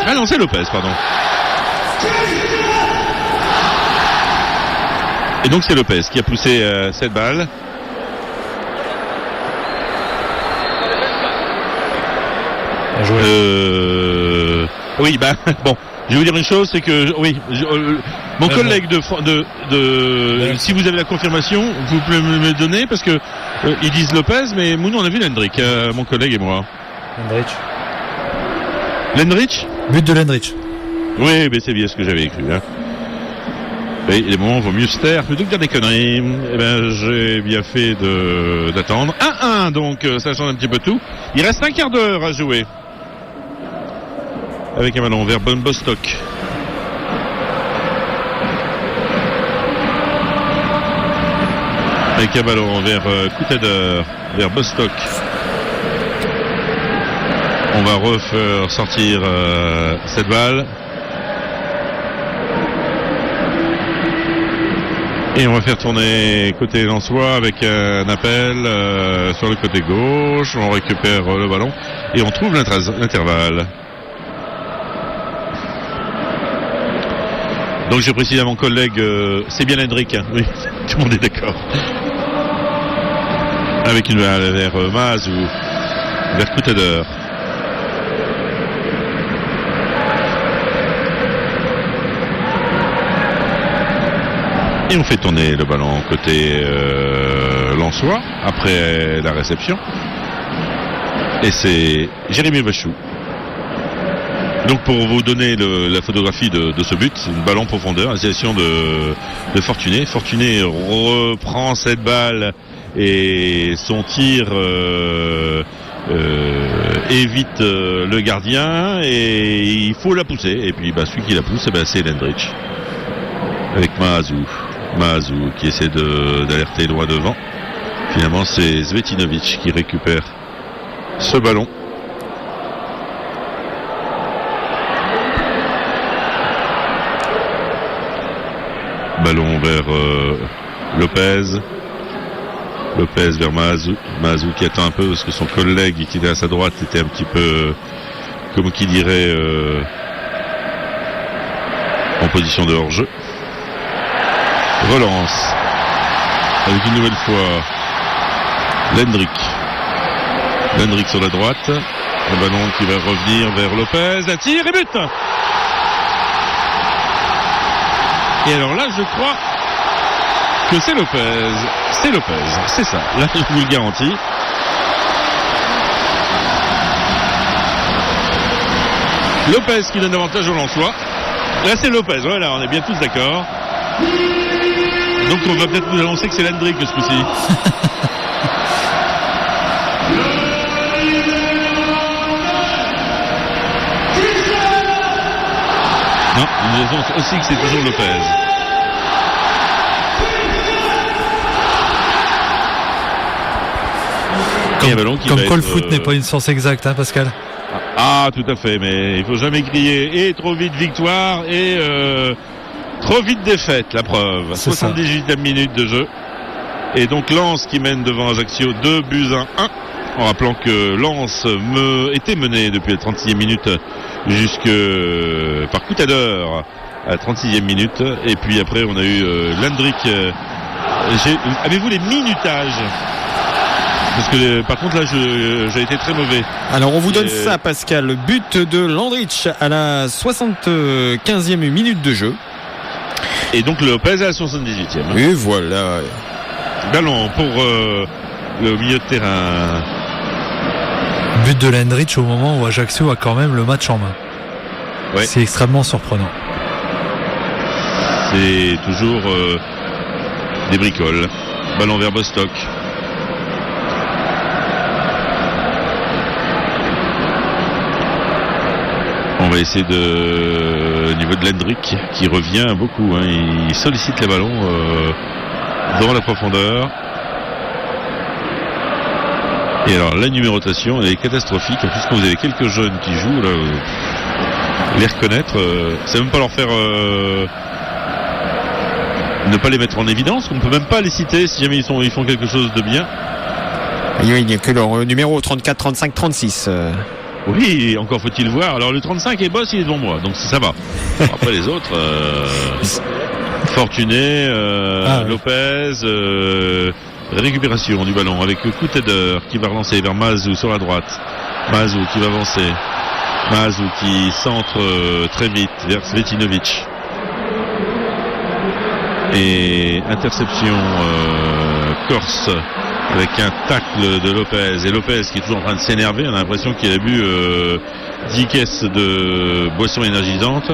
Speaker 4: Ah non, c'est Lopez, pardon. Et donc c'est Lopez qui a poussé cette balle. Oui, bon. Je vais vous dire une chose, c'est que mon collègue si vous avez la confirmation, vous pouvez me le donner parce que ils disent Lopez, mais nous on a vu Lendrick, mon collègue et moi. Lendrich.
Speaker 3: But de Lendrich.
Speaker 4: Oui, mais c'est bien ce que j'avais écrit. Hein. Et les moments vaut mieux se taire plutôt que dire des conneries. Eh ben, j'ai bien fait d'attendre. 1-1, donc ça change un petit peu tout. Il reste un quart d'heure à jouer. Avec un ballon vers Bostock. Avec un ballon vers Koutader, vers Bostock. On va refaire sortir cette balle. Et on va faire tourner côté Lensois avec un appel sur le côté gauche. On récupère le ballon et on trouve l'intervalle. Donc je précise à mon collègue, c'est bien Hendrik, hein. Oui, tout le monde est d'accord. Avec une balle vers Maz ou vers Koutader. Et on fait tourner le ballon côté Lensois après la réception. Et c'est Jérémy Bachou. Donc pour vous donner la photographie de ce but, c'est une balle en profondeur, association de Fortuné. Fortuné reprend cette balle et son tir évite le gardien et il faut la pousser. Et puis celui qui la pousse, c'est Lendrich. Avec Mazou qui essaie d'alerter droit devant. Finalement c'est Zvetinovic qui récupère ce ballon. Ballon vers Lopez vers Mazou qui attend un peu parce que son collègue qui était à sa droite était un petit peu comme qui dirait en position de hors-jeu. Relance avec une nouvelle fois Lendrick sur la droite, un ballon qui va revenir vers Lopez, un tir et but. Et alors là je crois que c'est Lopez, c'est ça, là je vous le garantis. Lopez qui donne davantage au Lensois. Là c'est Lopez, voilà, on est bien tous d'accord. Donc on va peut-être nous annoncer que c'est Lendrick ce coup-ci. Non, nous annonce aussi que c'est toujours Lopez.
Speaker 3: Comme quoi le foot n'est pas une science exacte, hein, Pascal.
Speaker 4: Ah, tout à fait, mais il faut jamais crier et trop vite victoire et trop vite défaite, la preuve. 78e minute de jeu. Et donc Lens qui mène devant Ajaccio 2-1, en rappelant que Lens était mené depuis la 36e minute par Koutader à la 36e minute. Et puis après on a eu Lendrick. Avez-vous les minutages? Parce que par contre là j'ai été très mauvais.
Speaker 2: Alors on vous donne ça, Pascal. Le but de Lendrick à la 75e minute de jeu.
Speaker 4: Et donc Lopez à la 78e.
Speaker 2: Et voilà.
Speaker 4: Ballon pour le milieu de terrain.
Speaker 3: But de Lendrick au moment où Ajaccio a quand même le match en main.
Speaker 4: Ouais.
Speaker 3: C'est extrêmement surprenant.
Speaker 4: C'est toujours des bricoles. Ballon vers Bostock. On va essayer au niveau de Lendrick qui revient beaucoup, hein. Il sollicite les ballons dans la profondeur. Et alors la numérotation elle est catastrophique. En plus quand vous avez quelques jeunes qui jouent là, les reconnaître, c'est même pas leur faire ne pas les mettre en évidence. On ne peut même pas les citer si jamais ils font quelque chose de bien.
Speaker 2: Il n'y a que leur numéro 34, 35, 36.
Speaker 4: Oui, encore faut-il voir. Alors le 35 est boss, il est devant moi, donc ça va. Après les autres, Fortuné, Lopez, récupération du ballon avec Koutader qui va relancer vers Mazou sur la droite. Mazou qui va avancer. Mazou qui centre très vite vers Svetinovic. Et interception corse. Avec un tacle de Lopez. Et Lopez qui est toujours en train de s'énerver. On a l'impression qu'il a bu 10 caisses de boissons énergisantes.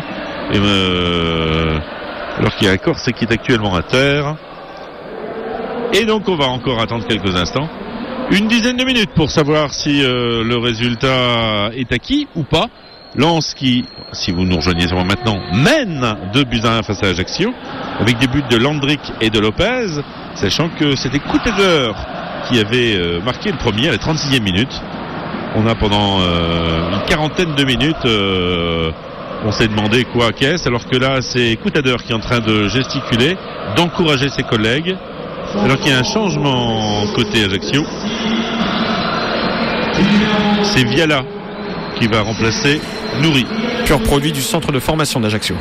Speaker 4: Alors qu'il y a un Corse qui est actuellement à terre. Et donc on va encore attendre quelques instants. Une dizaine de minutes pour savoir si le résultat est acquis ou pas. Lens qui, si vous nous rejoignez seulement maintenant, mène 2-1 face à Ajaccio, avec des buts de Landrick et de Lopez, sachant que c'était Couteder qui avait marqué le premier à la 36e minute. On a pendant une quarantaine de minutes, on s'est demandé quoi, qu'est-ce, alors que là c'est Couteder qui est en train de gesticuler, d'encourager ses collègues, alors qu'il y a un changement côté Ajaccio. C'est Viala qui va remplacer Nouri.
Speaker 2: Pur produit du centre de formation d'Ajaccio.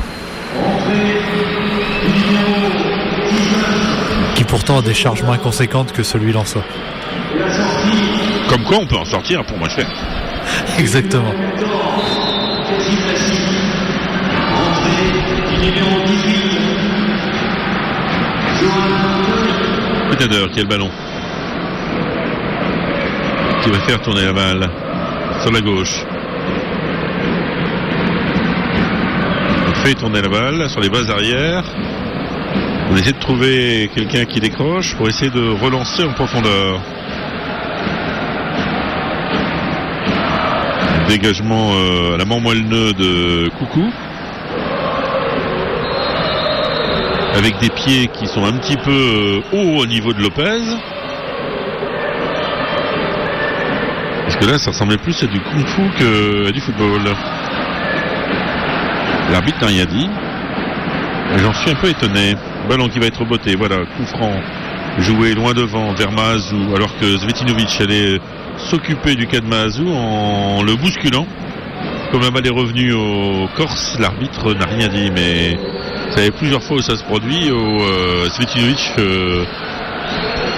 Speaker 3: Qui pourtant a des charges moins conséquentes que celui lensois.
Speaker 4: Comme quoi on peut en sortir pour moins cher.
Speaker 3: Exactement.
Speaker 4: Couteder qui a le ballon, qui va faire tourner la balle sur la gauche. On fait tourner la balle sur les bases arrière. On essaie de trouver quelqu'un qui décroche pour essayer de relancer en profondeur. Dégagement à la moelleux de Coucou, avec des pieds qui sont un petit peu hauts au niveau de Lopez. Parce que là, ça ressemblait plus à du kung-fu qu'à du football. L'arbitre n'a rien dit. J'en suis un peu étonné. Ballon qui va être botté. Voilà, coup franc joué loin devant vers Mahazou, alors que Zvetinovic allait s'occuper du cas de Mahazou en le bousculant. Comme la balle est revenue au Corse, l'arbitre n'a rien dit, mais ça fait plusieurs fois où ça se produit, où Zvetinovic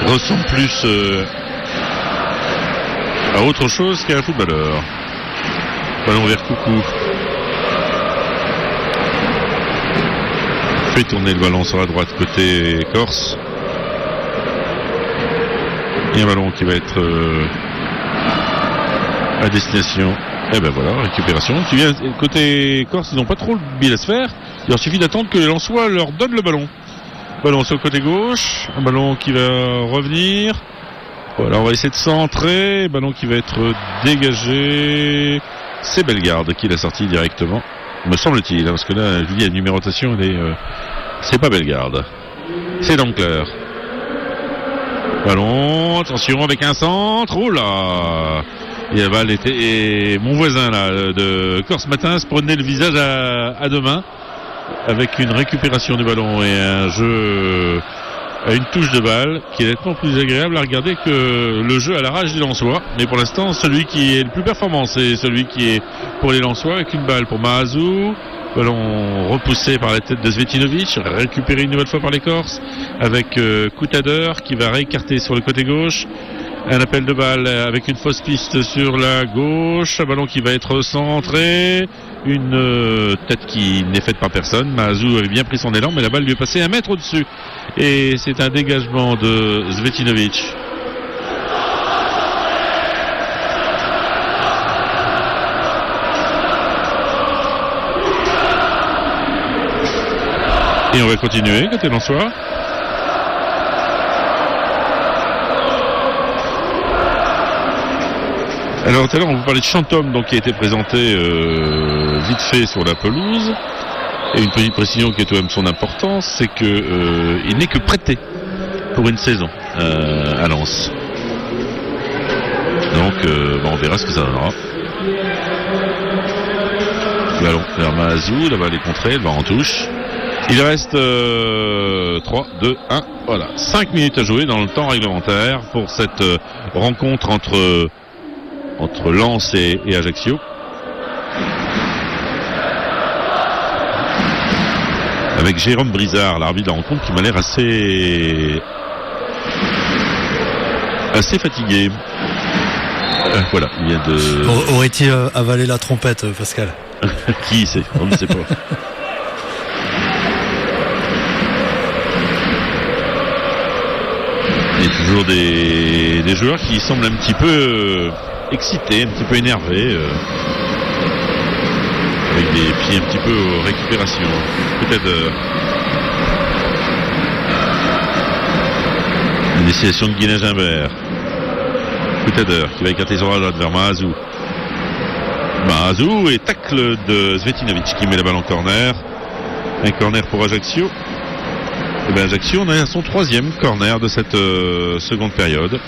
Speaker 4: ressemble plus à autre chose qu'à un footballeur. Ballon vers Coucou. Fait tourner le ballon sur la droite côté Corse. Et un ballon qui va être à destination. Et ben voilà, récupération. Tu viens côté Corse, ils n'ont pas trop le bille à se faire. Il leur suffit d'attendre que les Lensois leur donnent le ballon. Ballon sur le côté gauche, un ballon qui va revenir. Voilà, on va essayer de centrer. Ballon qui va être dégagé. C'est Bellegarde qui l'a sorti directement, me semble-t-il, parce que là, je vous dis, la numérotation, elle est, c'est pas Bellegarde, c'est Dankler. Ballon, attention avec un centre. Oh là! Et la balle était, et mon voisin là de Corse Matin se prenait le visage à deux mains avec une récupération du ballon et un jeu à une touche de balle qui est nettement plus agréable à regarder que le jeu à la rage des Lensois. Mais pour l'instant, celui qui est le plus performant, c'est celui qui est pour les Lensois, avec une balle pour Mahazou. Ballon repoussé par la tête de Zvetinovic, récupéré une nouvelle fois par les Corses, avec Couteder qui va réécarter sur le côté gauche. Un appel de balle avec une fausse piste sur la gauche, un ballon qui va être centré, une tête qui n'est faite par personne. Mahazou avait bien pris son élan, mais la balle lui est passée 1 mètre au-dessus. Et c'est un dégagement de Zvetinovic. Et on va continuer côté Lensois. Alors tout à l'heure on vous parlait de Chantôme, donc qui a été présenté vite fait sur la pelouse. Et une petite précision qui a tout de même son importance, c'est que il n'est que prêté pour une saison à Lens. Donc on verra ce que ça donnera. Ballon vers Mahazou, la balle est contrée, elle va en touche. Il reste 3, 2, 1, voilà. 5 minutes à jouer dans le temps réglementaire pour cette rencontre entre Lens et Ajaccio. Avec Jérôme Brizard, l'arbitre de la rencontre, qui m'a l'air assez fatigué. Voilà, il vient de...
Speaker 3: Aurait-il avalé la trompette, Pascal?
Speaker 4: Qui sait? On ne sait pas. Il y a toujours des joueurs qui semblent un petit peu excités, un petit peu énervés, avec des pieds un petit peu aux récupérations. Peut-être une destination de Guinet-Gimbert. Couteder qui va écarter sur la droite vers Mahazou. Mazou et tacle de Zvetinovic qui met la balle en corner. Un corner pour Ajaccio. Et bien Ajaccio, on a son 3e corner de cette seconde période.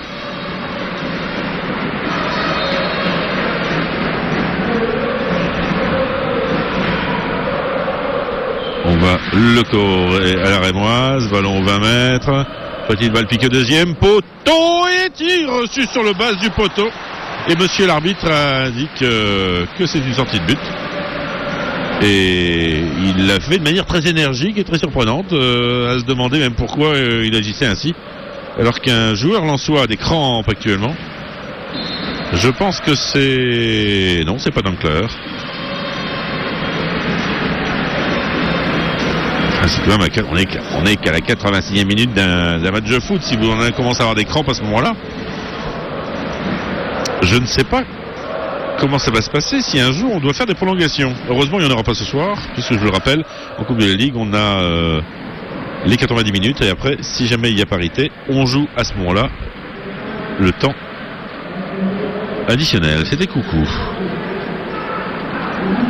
Speaker 4: On va le corps à la Rémoise, ballon 20 mètres. Petite balle pique 2e, poteau et tir reçu sur le bas du poteau. Et monsieur l'arbitre indique que c'est une sortie de but. Et il l'a fait de manière très énergique et très surprenante, à se demander même pourquoi il agissait ainsi. Alors qu'un joueur lensois a des crampes actuellement. Je pense que c'est... Non, c'est pas Dankler. C'est quand même on est qu'à la 86e minute d'un match de foot. Si vous en commencez à avoir des crampes à ce moment-là, je ne sais pas comment ça va se passer si un jour on doit faire des prolongations. Heureusement, il n'y en aura pas ce soir, puisque je le rappelle, en Coupe de la Ligue, on a les 90 minutes et après, si jamais il y a parité, on joue à ce moment-là le temps additionnel. C'était Coucou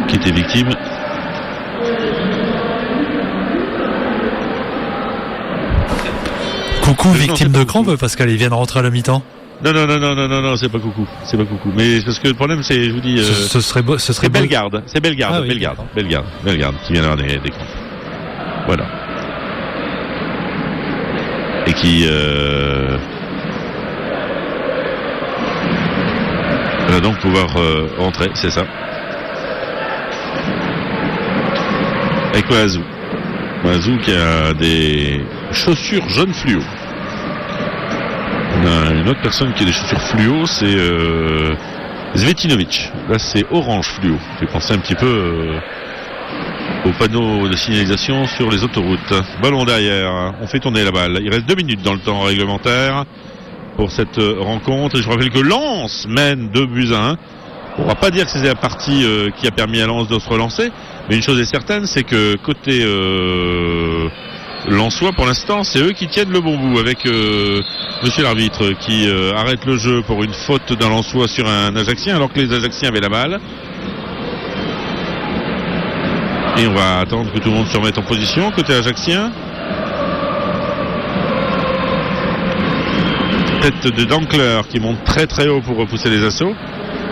Speaker 4: qui était victime.
Speaker 3: Coucou, victime de crampes, Pascal, ils viennent rentrer à la mi-temps.
Speaker 4: Non, c'est pas Coucou. Mais parce que le problème, c'est, je vous dis,
Speaker 3: ce serait
Speaker 4: Bellegarde. C'est Bellegarde.
Speaker 3: Ah oui,
Speaker 4: Bellegarde qui vient d'avoir des crampes. Voilà. Et qui va donc pouvoir rentrer, c'est ça. Avec Mazou. Mazou qui a des chaussures jaune fluo. On a une autre personne qui a des chaussures fluo, c'est Zvetinovic. Là c'est orange fluo. Fait penser un petit peu au panneau de signalisation sur les autoroutes. Ballon derrière, on fait tourner la balle. Il reste 2 minutes dans le temps réglementaire pour cette rencontre. Et je rappelle que Lens mène 2-1. On va pas dire que c'est la partie qui a permis à Lens de se relancer, mais une chose est certaine, c'est que côté Lensois, pour l'instant, c'est eux qui tiennent le bon bout avec monsieur l'arbitre qui arrête le jeu pour une faute d'un Lensois sur un Ajaxien, alors que les Ajaxiens avaient la balle. Et on va attendre que tout le monde se remette en position côté Ajaxien. Tête de Dankler qui monte très très haut pour repousser les assauts.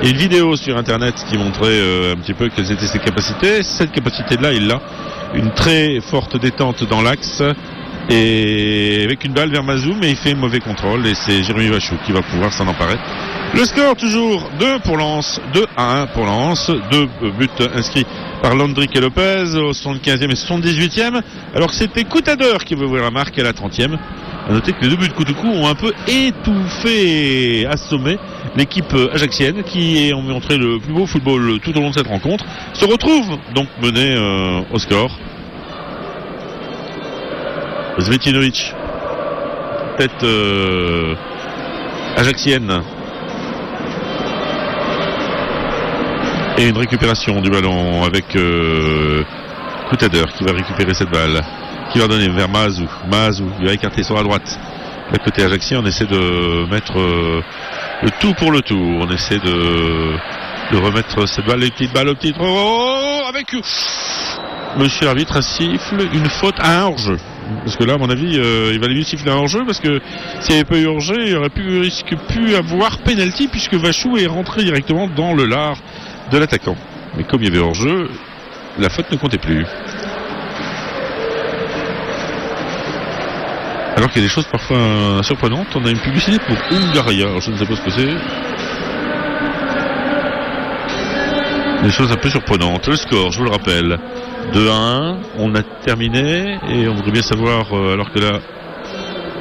Speaker 4: Et une vidéo sur internet qui montrait un petit peu quelles étaient ses capacités. Cette capacité-là, il l'a. Une très forte détente dans l'axe et avec une balle vers Mazou, mais il fait mauvais contrôle et c'est Jérémy Vachou qui va pouvoir s'en emparer. Le score toujours 2 pour Lens, 2-1 pour Lens, 2 buts inscrits par Landrick et Lopez au 75e et 78e, alors que c'était Coutadeur qui veut ouvrir la marque à la 30e. À noter que les 2 buts de Coucou ont un peu étouffé et assommé l'équipe ajaxienne qui a montré le plus beau football tout au long de cette rencontre. Se retrouve donc menée au score. Zvetinovic, tête ajaxienne. Et une récupération du ballon avec Coutadeur qui va récupérer cette balle, qui va donner vers Mazou. Mazou, il va écarter sur la droite. De côté ajaxien, on essaie de mettre le tout pour le tout. On essaie de remettre cette balle, les petites balles au petit avec monsieur l'arbitre siffle une faute à un hors-jeu. Parce que là, à mon avis, il valait mieux siffler un hors-jeu parce que s'il n'y avait pas eu hors-jeu, il aurait pu avoir pénalty puisque Vachou est rentré directement dans le lard de l'attaquant. Mais comme il y avait hors-jeu, la faute ne comptait plus. Alors qu'il y a des choses parfois surprenantes. On a une publicité pour Hungaria. Alors je ne sais pas ce que c'est. Des choses un peu surprenantes. Le score, je vous le rappelle, 2-1. On a terminé et on voudrait bien savoir, alors que là,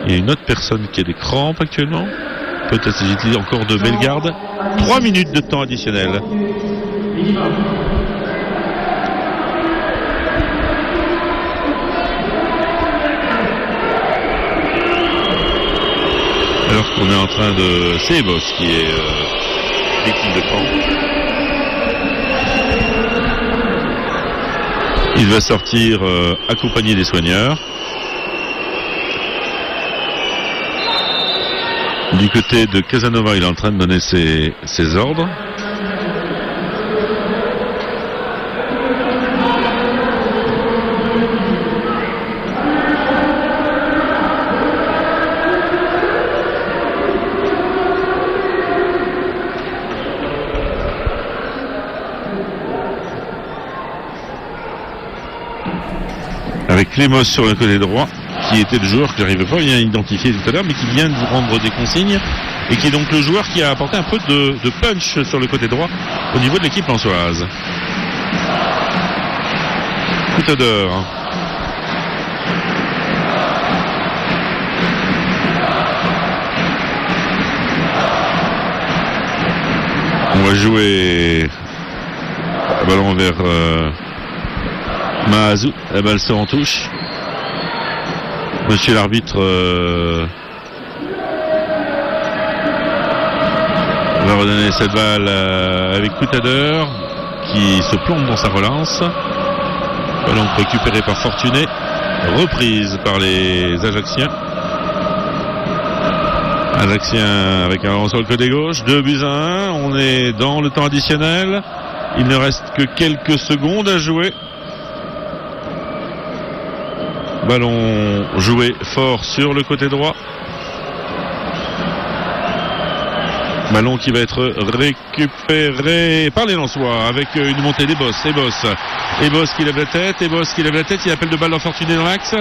Speaker 4: il y a une autre personne qui a des crampes actuellement. Peut-être s'agit-il encore de Bellegarde. 3 minutes de temps additionnel. Alors qu'on est en train de... C'est Ebos qui est victime de crampes. Il va sortir accompagné des soigneurs. Du côté de Casanova, il est en train de donner ses ordres. Avec Clémos sur le côté droit, qui était le joueur que j'arrivais pas bien à identifier tout à l'heure, mais qui vient de vous rendre des consignes, et qui est donc le joueur qui a apporté un peu de punch sur le côté droit au niveau de l'équipe lensoise. Coutadeur. On va jouer un ballon vers Mahazou. La balle sort en touche. Monsieur l'arbitre va redonner cette balle avec Coutadeur qui se plombe dans sa relance. Ballon récupéré par Fortuné, reprise par les Ajacciens. Ajaxiens avec un ballon sur le côté gauche, 2-1, on est dans le temps additionnel. Il ne reste que quelques secondes à jouer. Ballon joué fort sur le côté droit. Ballon qui va être récupéré par les Lensois avec une montée des Boss. Ebos qui lève la tête, il appelle de balle dans Fortuné dans l'axe.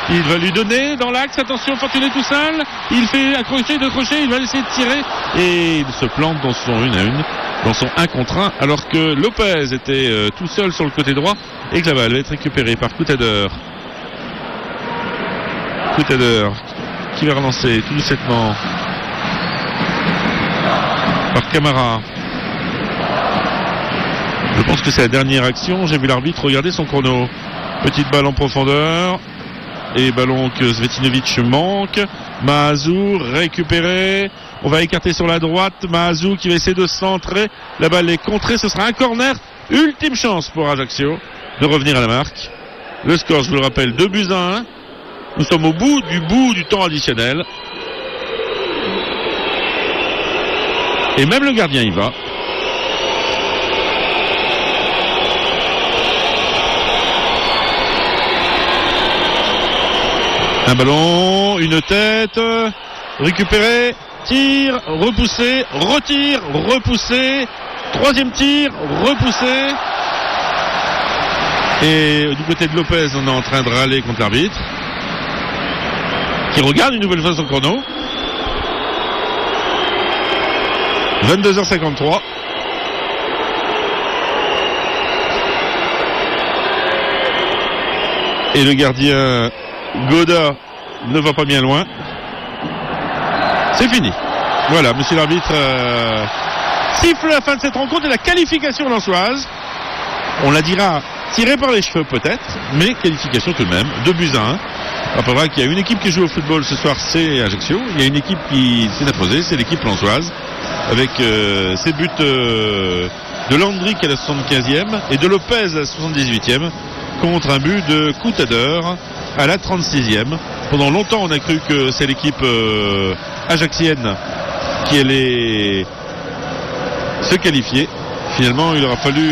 Speaker 4: Il va lui donner dans l'axe, attention Fortuné tout seul. Il fait accrocher, de crochet, il va essayer de tirer et il se plante dans son 1-1, dans son 1 contre 1, alors que Lopez était tout seul sur le côté droit et que la balle va être récupérée par Coutadeur. Coutadeur qui va relancer tout doucement par Camara. Je pense que c'est la dernière action. J'ai vu l'arbitre regarder son chrono. Petite balle en profondeur et ballon que Svetinovic manque. Mahazou récupéré. On va écarter sur la droite. Mahazou qui va essayer de centrer. La balle est contrée. Ce sera un corner. Ultime chance pour Ajaccio de revenir à la marque. Le score, je vous le rappelle, 2-1. Nous sommes au bout du temps additionnel. Et même le gardien y va. Un ballon, une tête, récupéré, tir, repoussé, retire, repoussé, troisième tir, repoussé. Et du côté de Lopez, on est en train de râler contre l'arbitre, qui regarde une nouvelle fois son chrono. 22h53. Et le gardien Goda ne va pas bien loin. C'est fini. Voilà, monsieur l'arbitre siffle la fin de cette rencontre et la qualification lensoise. On la dira tirée par les cheveux peut-être, mais qualification tout de même. 2-1. On rappellera qu'il y a une équipe qui joue au football ce soir, c'est Ajaccio. Il y a une équipe qui s'est imposée, c'est l'équipe lensoise, avec ses buts de Landry à la 75e et de Lopez à la 78e, contre un but de Coutadeur à la 36e. Pendant longtemps, on a cru que c'est l'équipe ajaxienne qui allait se qualifier. Finalement, il aura fallu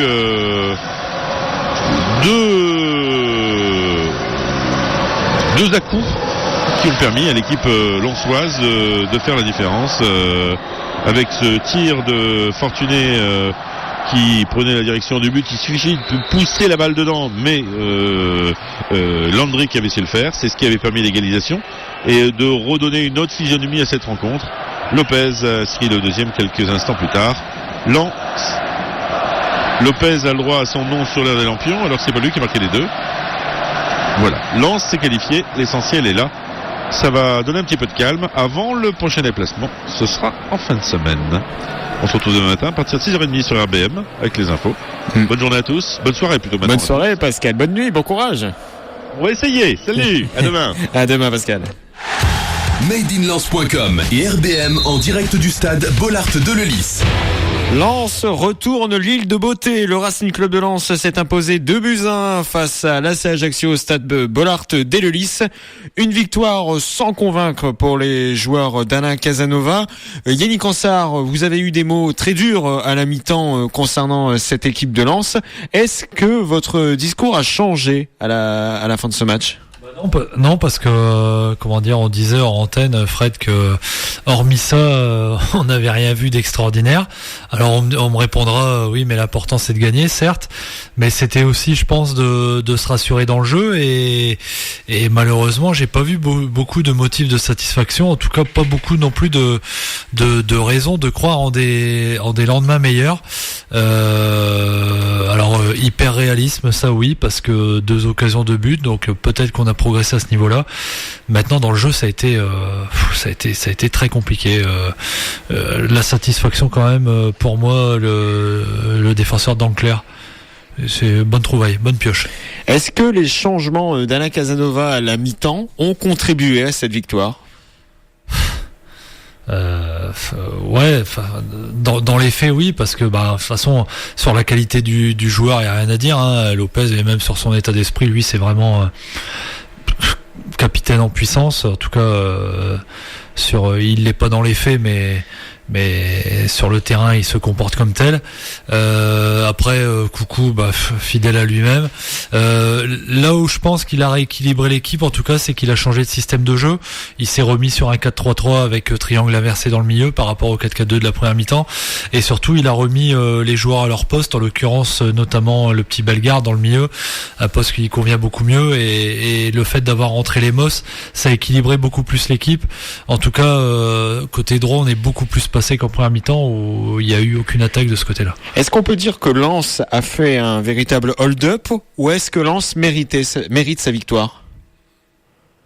Speaker 4: deux à-coups qui ont permis à l'équipe lensoise de faire la différence avec ce tir de Fortuné qui prenait la direction du but. Il suffit de pousser la balle dedans, mais Landry qui avait su le faire, c'est ce qui avait permis l'égalisation et de redonner une autre physionomie à cette rencontre. Lopez inscrit le deuxième quelques instants plus tard. Lopez a le droit à son nom sur l'air des lampions, alors que c'est pas lui qui a marqué les deux. Voilà, Lens s'est qualifié, l'essentiel est là. Ça va donner un petit peu de calme avant le prochain déplacement. Ce sera en fin de semaine. On se retrouve demain matin à partir de 6h30 sur RBM avec les infos. Bonne journée à tous, bonne soirée plutôt maintenant.
Speaker 2: Bonne soirée Pascal, bonne nuit, bon courage.
Speaker 4: On va essayer, salut, à demain.
Speaker 2: À demain Pascal.
Speaker 1: Madeinlens.com et RBM en direct du stade Bollaert de Lellis.
Speaker 2: Lens retourne l'île de beauté. Le Racing Club de Lens s'est imposé 2-1 face à l'AC Ajaccio au stade Bollaert des Lellis. Une victoire sans convaincre pour les joueurs d'Alain Casanova. Yannick Ansart, vous avez eu des mots très durs à la mi-temps concernant cette équipe de Lens. Est-ce que votre discours a changé à la fin de ce match ?
Speaker 3: Non, Non, parce que on disait en antenne, Fred, que hormis ça, on n'avait rien vu d'extraordinaire. Alors on me répondra, oui, mais l'important c'est de gagner, certes, mais c'était aussi, je pense, de se rassurer dans le jeu et malheureusement, j'ai pas vu beaucoup de motifs de satisfaction, en tout cas pas beaucoup non plus de raisons de croire en des lendemains meilleurs. Alors hyper réalisme, ça oui, parce que 2 occasions de but, donc peut-être qu'on a progressé à ce niveau-là. Maintenant dans le jeu, ça a été très compliqué. La satisfaction quand même pour moi, le défenseur d'Anclair. C'est bonne trouvaille, bonne pioche.
Speaker 2: Est-ce que les changements d'Alain Casanova à la mi-temps ont contribué à cette victoire ?
Speaker 3: Ouais, dans les faits oui, parce que de toute façon sur la qualité du joueur il y a rien à dire, hein. Lopez, et même sur son état d'esprit, lui c'est vraiment capitaine en puissance, en tout cas il l'est pas dans les faits, mais sur le terrain il se comporte comme tel. Après Coucou, fidèle à lui-même. Là où je pense qu'il a rééquilibré l'équipe, en tout cas, c'est qu'il a changé de système de jeu. Il s'est remis sur un 4-3-3 avec triangle inversé dans le milieu par rapport au 4-4-2 de la première mi-temps, et surtout il a remis les joueurs à leur poste, en l'occurrence notamment le petit Bellegarde dans le milieu, un poste qui lui convient beaucoup mieux, et le fait d'avoir rentré les Moss, ça a équilibré beaucoup plus l'équipe. En tout cas, côté droit, on est beaucoup plus passé qu'en première mi-temps où il n'y a eu aucune attaque de ce côté-là.
Speaker 2: Est-ce qu'on peut dire que Lens a fait un véritable hold-up, ou est-ce que Lens mérite sa victoire ?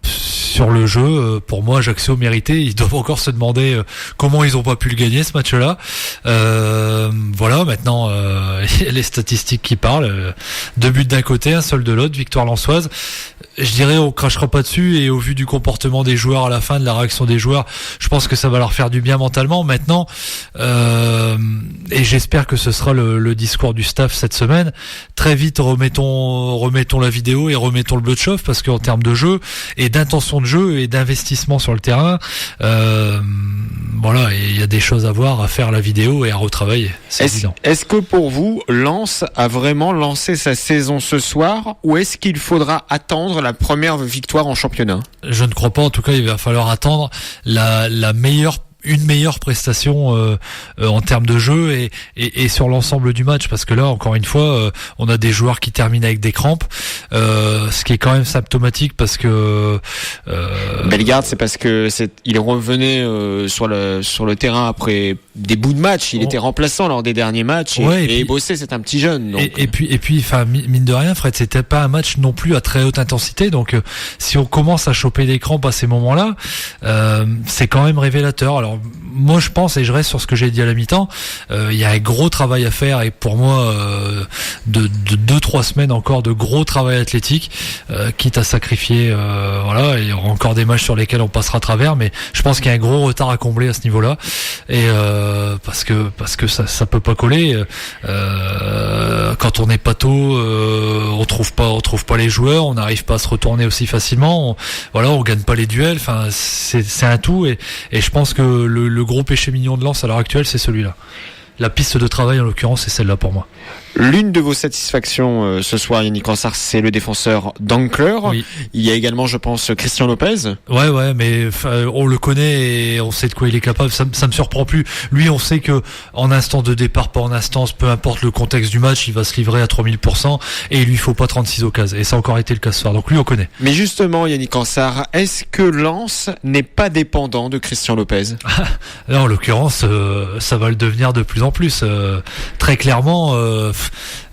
Speaker 3: Sur le jeu, pour moi, Ajaccio méritait. Ils doivent encore se demander comment ils ont pas pu le gagner, ce match-là. Voilà, maintenant les statistiques qui parlent. 2 buts d'un côté, un seul de l'autre, victoire lensoise. Je dirais, on crachera pas dessus, et au vu du comportement des joueurs à la fin, de la réaction des joueurs, je pense que ça va leur faire du bien mentalement. Maintenant, et j'espère que ce sera le discours du staff cette semaine. Très vite, remettons la vidéo et remettons le bleu de chauffe, parce qu'en termes de jeu et d'intention de jeu et d'investissement sur le terrain, voilà, il y a des choses à voir, à faire la vidéo et à retravailler. C'est évident.
Speaker 2: Est-ce que pour vous, Lens a vraiment lancé sa saison ce soir, ou est-ce qu'il faudra attendre la première victoire en championnat ?
Speaker 3: Je ne crois pas. En tout cas, il va falloir attendre une meilleure prestation en termes de jeu et sur l'ensemble du match, parce que là, encore une fois, on a des joueurs qui terminent avec des crampes, ce qui est quand même symptomatique, parce que
Speaker 2: Bellegarde, c'est parce que il revenait sur le terrain après des bouts de match. Il était remplaçant lors des derniers matchs, et Bossé, c'est un petit jeune. Donc.
Speaker 3: Et puis, enfin, mine de rien, Fred, c'était pas un match non plus à très haute intensité. Donc, si on commence à choper des crampes à ces moments-là, c'est quand même révélateur. Alors, moi, je pense, et je reste sur ce que j'ai dit à la mi-temps, il y a un gros travail à faire, et pour moi, de 2-3 semaines encore de gros travail athlétique, quitte à sacrifier, voilà, il y aura encore des matchs sur lesquels on passera à travers, mais je pense qu'il y a un gros retard à combler à ce niveau-là, et parce que ça peut pas coller. Quand on est pâteau, on trouve pas les joueurs, on n'arrive pas à se retourner aussi facilement, on gagne pas les duels. Enfin, c'est un tout, et je pense que le gros péché mignon de Lens à l'heure actuelle, c'est celui-là. La piste de travail, en l'occurrence, c'est celle-là pour moi.
Speaker 2: L'une de vos satisfactions ce soir, Yannick Ansart, c'est le défenseur d'Anclair. Oui. Il y a également, je pense, Christian Lopez.
Speaker 3: Ouais, mais on le connaît et on sait de quoi il est capable. Ça me surprend plus. Lui, on sait que en instant de départ, pas en instance, peu importe le contexte du match, il va se livrer à 3000%, et il lui faut pas 36 occasions. Et ça a encore été le cas ce soir. Donc lui, on connaît.
Speaker 2: Mais justement, Yannick Ansart, est-ce que Lens n'est pas dépendant de Christian Lopez ?
Speaker 3: Là, en l'occurrence, ça va le devenir de plus en plus. Très clairement,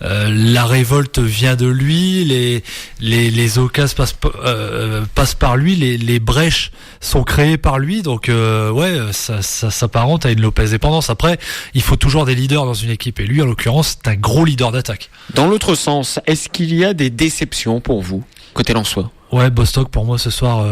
Speaker 3: la révolte vient de lui, les occasions passent par lui, les brèches sont créées par lui, donc ça s'apparente à une Lopez dépendance. Après, il faut toujours des leaders dans une équipe, et lui, en l'occurrence, c'est un gros leader d'attaque.
Speaker 2: Dans l'autre sens, est-ce qu'il y a des déceptions pour vous, côté lensois ?
Speaker 3: Ouais, Bostock, pour moi, ce soir...